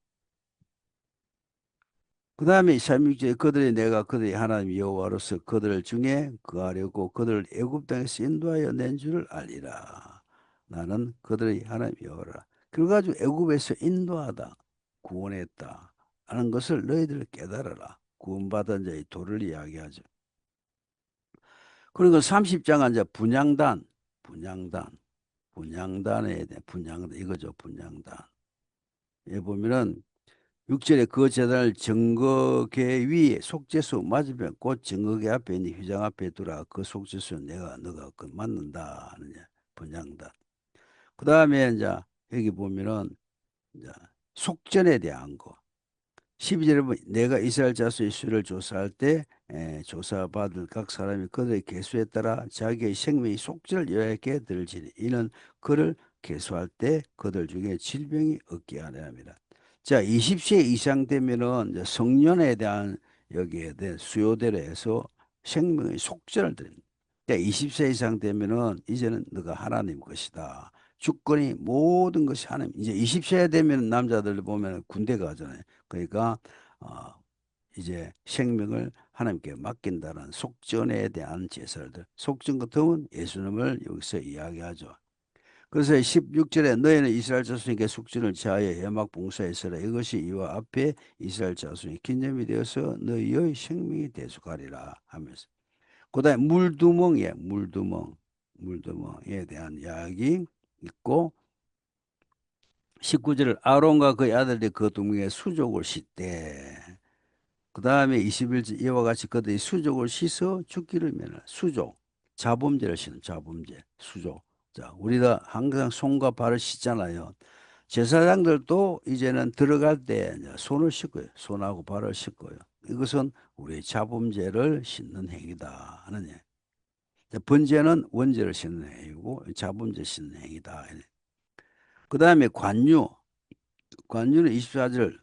그 다음에 36절에 그들이 내가 그들이 하나님 여호와로서 그들 중에 거하려고 그들을 애굽 땅에서 인도하여 낸 줄을 알리라. 나는 그들의 하나님 여호와라. 그래가지고 애굽에서 인도하다 구원했다 하는 것을 너희들 깨달아라. 구원받은 자의 도를 이야기하죠. 그리고 30장은 이제 분향단에 대한 분향단 이거죠. 분향단. 예 보면은 6절에 그 제단을 증거계 위에 속죄소 맞으면 곧 증거계 앞에 있는 휘장 앞에 두라. 그 속죄소 너가 그 맞는다 하는 분향단. 그 다음에 이제 여기 보면은 이제 속전에 대한 거. 12절에 보면 내가 이스라엘 자손의 수를 조사할 때 조사받을 각 사람이 그들의 계수에 따라 자기의 생명이 속죄를 여호와께 들지니 이는 그를 계수할 때 그들 중에 질병이 없게 하려 합니다. 자, 20세 이상 되면은 이제 성년에 대한 여기에 대한 수요대로 해서 생명의 속죄를 드립니다. 그러니까 20세 이상 되면은 이제는 너가 하나님 것이다. 주권이 모든 것이 하나님. 이제 20세 되면 남자들 보면 군대 가잖아요. 그러니까 어, 이제 생명을 하나님께 맡긴다는 속전에 대한 제사들. 속전 같으면 예수님을 여기서 이야기하죠. 그래서 16절에 너희는 이스라엘 자손에게 속전을 지하여 회막 봉사했으라. 이것이 이와 앞에 이스라엘 자손이 기념이 되어서 너희의 생명이 대속하리라 하면서. 그다음에 물두멍이에요. 물두멍. 물두멍에 대한 이야기 있고 19절 아론과 그의 아들들이 그 두멍에 수족을 씻되 그 다음에 21절 이와 같이 그들이 수족을 씻어 죽기를 면할 수족 자범죄를 씻는 자범죄 수족. 자, 우리가 항상 손과 발을 씻잖아요. 제사장들도 이제는 들어갈 때 이제 손을 씻고요. 손하고 발을 씻고요. 이것은 우리의 자범죄를 씻는 행위다 하는 얘기. 번제는 원죄를 씻는 행위고 자범죄 씻는 행위다. 그 다음에 관유. 관유는 24절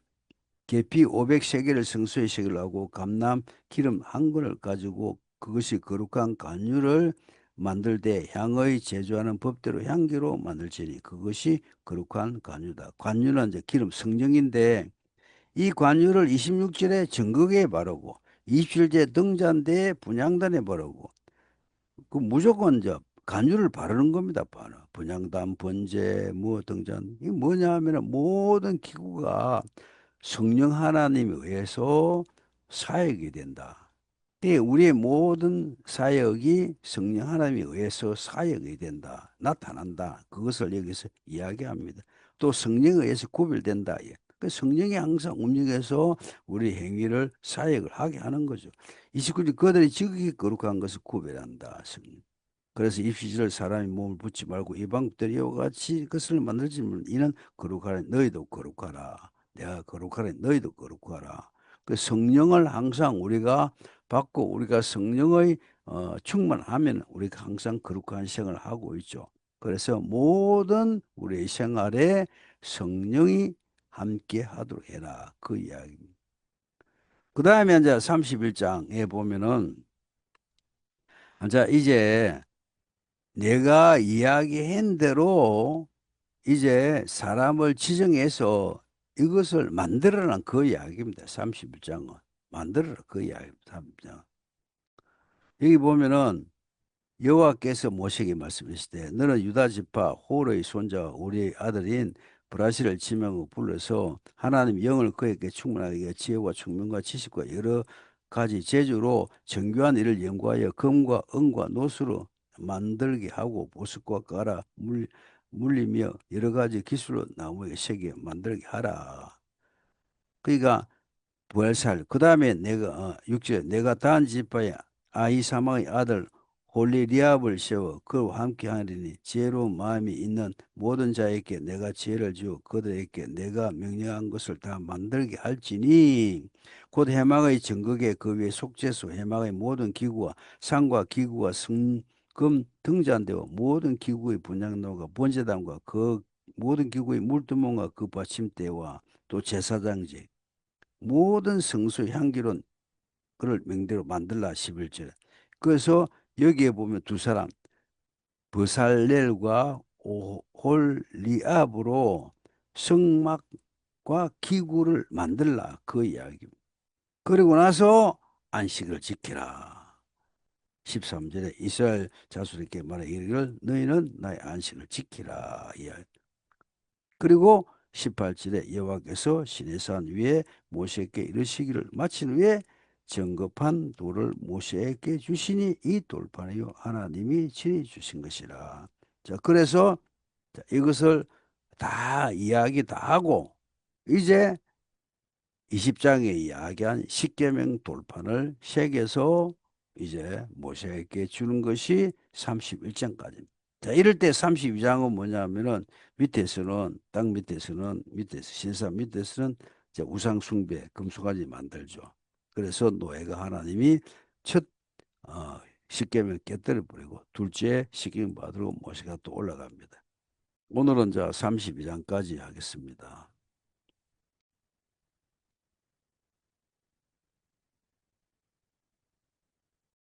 계피 500세겔을 성소에 세겔로 하고 감람 기름 한 근을 가지고 그것이 거룩한 관유를 만들 때 향의 제조하는 법대로 향기로 만들지니 그것이 거룩한 관유다. 관유는 이제 기름 성령인데 이 관유를 26절에 정극에 바르고 27절에 등잔대에 분향단에 바르고 그 무조건 이제 간주를 바르는 겁니다. 분향단, 번제, 뭐 등잔. 이게 뭐냐 하면 모든 기구가 성령 하나님에 의해서 사역이 된다. 이 우리의 모든 사역이 성령 하나님에 의해서 사역이 된다. 나타난다. 그것을 여기서 이야기합니다. 또 성령에 의해서 구별된다. 예. 그 성령이 항상 움직여서 우리 행위를 사역을 하게 하는 거죠. 29절 그들이 지극히 거룩한 것을 구별한다. 성령. 그래서 입시지를 사람이 몸을 붙지 말고 이방들이 이와 같이 것을 만들지 말고 이는 거룩하라. 너희도 거룩하라. 내가 거룩하라. 너희도 거룩하라. 그 성령을 항상 우리가 받고 우리가 성령의 충만하면 우리가 항상 거룩한 생활을 하고 있죠. 그래서 모든 우리의 생활에 성령이 함께 하도록 해라. 그 이야기입니다. 그 다음에 이제 31장에 보면은 이제 내가 이야기한 대로 이제 사람을 지정해서 이것을 만들어란 그 이야기입니다. 31장은. 만들어라 그 이야기입니다. 31장. 여기 보면은 여호와께서 모세에게 말씀하시되 너는 유다 지파 홀의 손자 우리의 아들인 브라실을 지명하고 불러서 하나님 영을 그에게 충만하게 지혜와 총명과 지식과 여러 가지 재주로 정교한 일을 연구하여 금과 은과 노수로 만들게 하고 보석과 가라 물리며 여러 가지 기술로 나무에 새겨 만들게 하라. 그러니까 부엘살 그 다음에 내가 6절 내가 단 지파의 아히사마의 아들 홀리리압을 세워 그와 함께 하리니 지혜로운 마음이 있는 모든 자에게 내가 지혜를 주어 그들에게 내가 명령한 것을 다 만들게 할지니 곧 해막의 정극에 그 위에 속죄소 해막의 모든 기구와 상과 기구와 성금 등잔대와 모든 기구의 분향로가 번제단과 그 모든 기구의 물두멍과 그 받침대와 또 제사장직 모든 성소 향기로 그를 명대로 만들라 11절. 그래서 여기에 보면 두 사람 버살렐과 오홀리압으로 성막과 기구를 만들라 그 이야기입니다. 그리고 나서 안식을 지키라. 13절에 이스라엘 자손에게 말해 이르기를 너희는 나의 안식을 지키라 이야기. 그리고 18절에 여호와께서 시내산 위에 모세에게 이르시기를 마친 후에 정급한 돌을 모세에게 주시니 이 돌판이요 하나님이 친히 주신 것이라. 자, 그래서 이것을 다 이야기 다 하고 이제 20장에 이야기한 십계명 돌판을 새겨서 이제 모세에게 주는 것이 31장까지입니다. 자, 이럴 때 32장은 뭐냐면은 밑에서는 땅 밑에서 신사 밑에서는 이제 우상 숭배 금수가지 만들죠. 그래서 노예가 하나님이 첫 십계명 깨뜨려 버리고 둘째 십계명 받으러 모세가 또 올라갑니다. 오늘은 자 32장까지 하겠습니다.